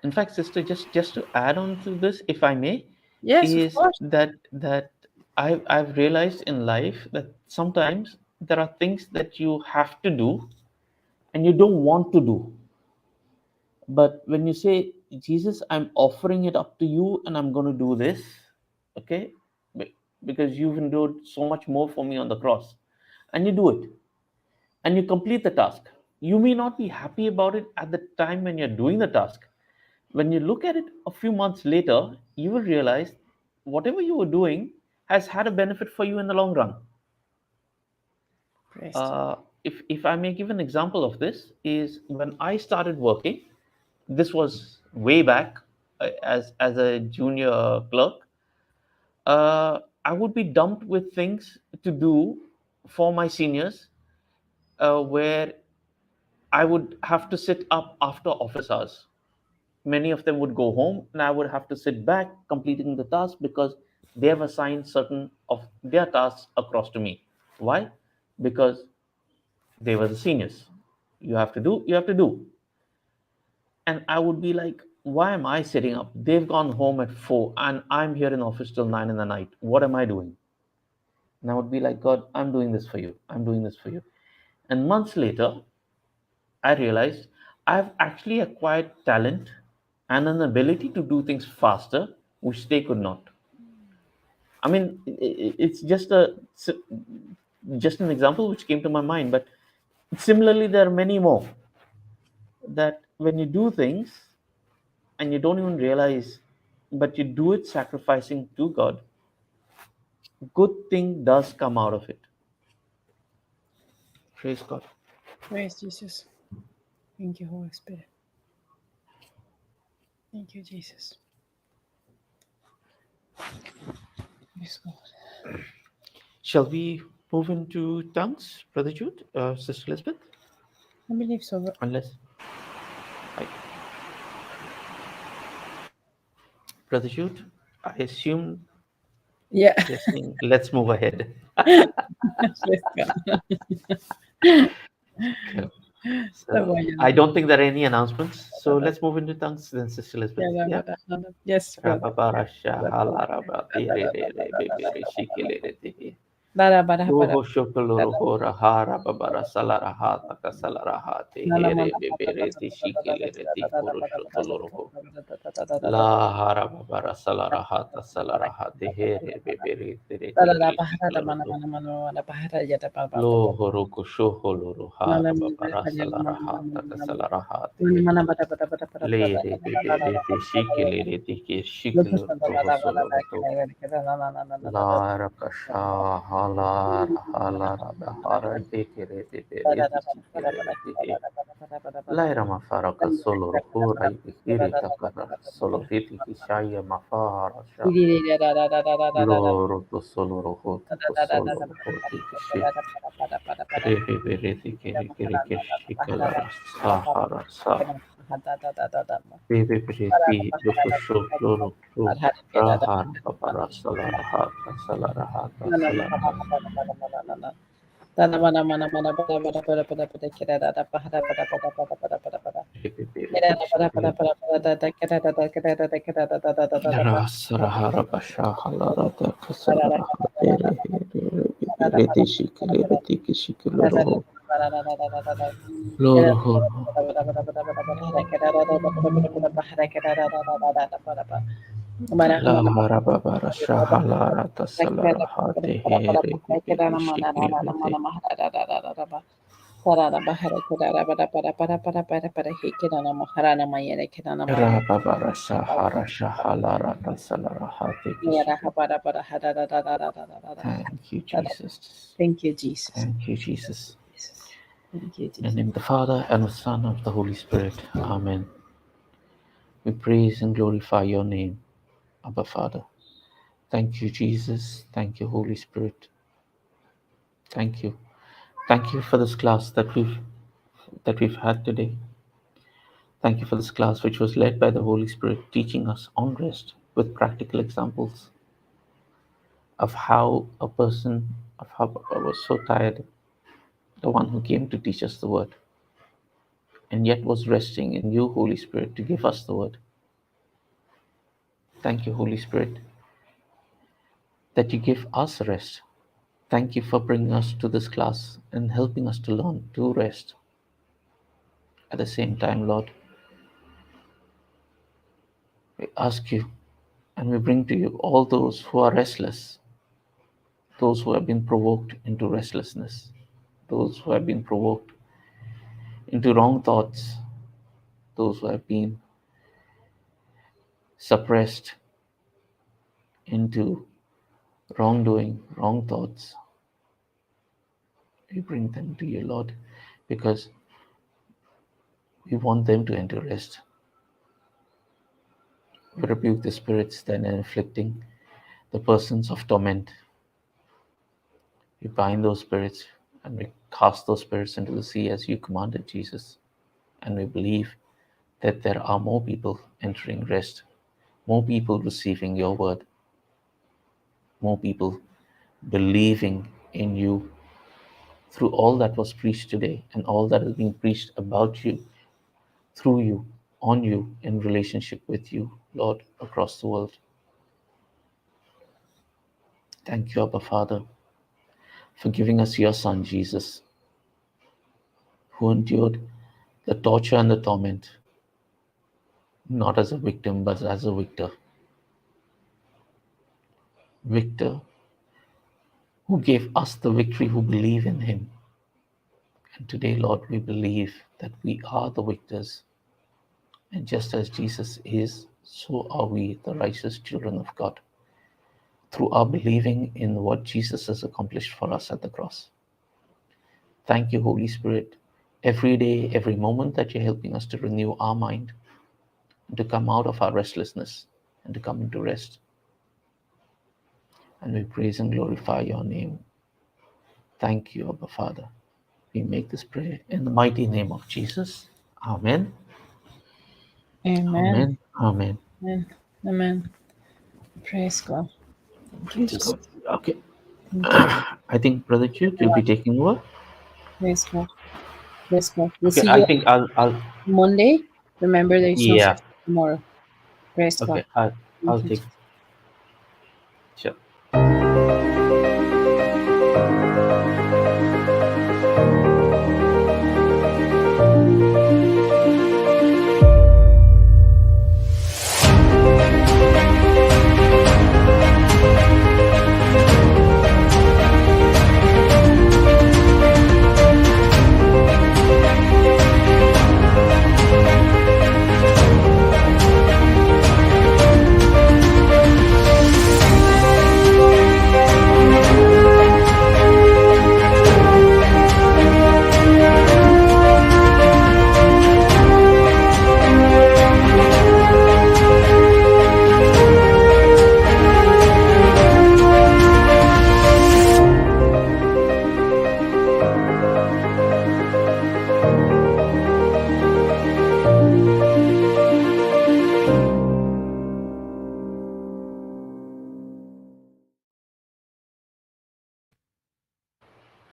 In fact, sister, just to add on to this, if I may, Yes, of is course. that I've realized in life that sometimes there are things that you have to do and you don't want to do. But when you say, Jesus, I'm offering it up to you and I'm going to do this, okay? Because you've endured so much more for me on the cross, and you do it and you complete the task. You may not be happy about it at the time when you're doing the task. When you look at it a few months later, you will realize whatever you were doing has had a benefit for you in the long run. Praise. If I may give an example of this, is when I started working, this was way back as a junior clerk. I would be dumped with things to do for my seniors, where I would have to sit up after office hours. Many of them would go home, and I would have to sit back completing the task because they have assigned certain of their tasks across to me. Why? Because they were the seniors. You have to do. And I would be like, why am I sitting up? They've gone home at 4 and I'm here in office till 9 in the night. What am I doing? And I would be like, God, I'm doing this for you. I'm doing this for you. And months later, I realized I've actually acquired talent and an ability to do things faster, which they could not. I mean, it's just an example which came to my mind, but similarly, there are many more that when you do things and you don't even realize, but you do it sacrificing to God, good thing does come out of it. Praise God. Praise Jesus. Thank you, Holy Spirit. Thank you, Jesus. Praise God. Shall we move into tongues, Brother Jude, Sister Elizabeth? I believe so. Unless, I, Brother Jude, I assume Yeah. you're saying, let's move ahead. Praise God. Okay. So, I don't think there are any announcements. So let's move into tongues then, Sister Elizabeth. Yeah. Yes, brother. Loho shokoloro hora hara babara salara hata kasalara hate here bebere ti shikilere ti kuro shotoloro ho. La hara babara salara hata salara hate here bebere tere ti shikiloro ho. Lo horoko shoholoro hara babara salara hata kasalara hate he. Le re bebere ti shikilere ti ki shikiloro ho soloro ho. La rakasha hala hala rada hara dekere de bereti sikere de laira mafaraka solo rohura ikiri takara solo titi kishaya mafara sha loro to solo rohoto to solo rohoti kishi rebe bereti kere kere keshikala sahara sa rebe bereti lofusho loro ro rahara babara salara hata salara hata salara rebe bereti shikere Rasarahara Bashahalarata Kasarahate Reti Shikele Retiki Shikiloro Loro La Harabara Shahalarata Salarahate Here Shikele Sarara bahara kedara para he kedana maharana mayere kedana mayere yara para hada Thank you, Jesus. Thank you, Jesus. Thank you, Jesus. Thank you, In the Jesus. name of the Father, and of the Son, and of the Holy Spirit. Amen. We praise and glorify your name, Abba Father. Thank you, Jesus. Thank you, Holy Spirit. Thank you. Thank you for this class that we've had today. Thank you for this class which was led by the Holy Spirit, teaching us on rest with practical examples of how I was so tired, the one who came to teach us the word, and yet was resting in you, Holy Spirit, to give us the word. Thank you, Holy Spirit, that you give us rest. Thank you for bringing us to this class and helping us to learn to rest. At the same time, Lord, we ask you and we bring to you all those who are restless, those who have been provoked into restlessness, those who have been provoked into wrong thoughts, those who have been suppressed into wrongdoing, wrong thoughts. We bring them to you, Lord, because we want them to enter rest. We rebuke the spirits that are inflicting the persons of torment. We bind those spirits and we cast those spirits into the sea as you commanded, Jesus. And we believe that there are more people entering rest, more people receiving your word, more people believing in you through all that was preached today and all that is being preached about you, through you, on you, in relationship with you, Lord, across the world. Thank you, Abba Father, for giving us your Son, Jesus, who endured the torture and the torment, not as a victim, but as a victor. Victor who gave us the victory who believe in him. And today, Lord, we believe that we are the victors. And just as Jesus is, so are we the righteous children of God, through our believing in what Jesus has accomplished for us at the cross. Thank you, Holy Spirit, every day, every moment that you're helping us to renew our mind and to come out of our restlessness and to come into rest. And we praise and glorify your name. Thank you, Abba Father. We make this prayer in the mighty name of Jesus. Amen. Amen. Amen. Amen. Amen. Praise God. Praise God. Okay. Thank you. I think Brother Jude will be taking over. Praise God. Praise God. We'll Okay, see I you think I'll Monday. Remember, there is no yeah. session tomorrow. Praise God. Okay, I'll Thank you. take. Sure.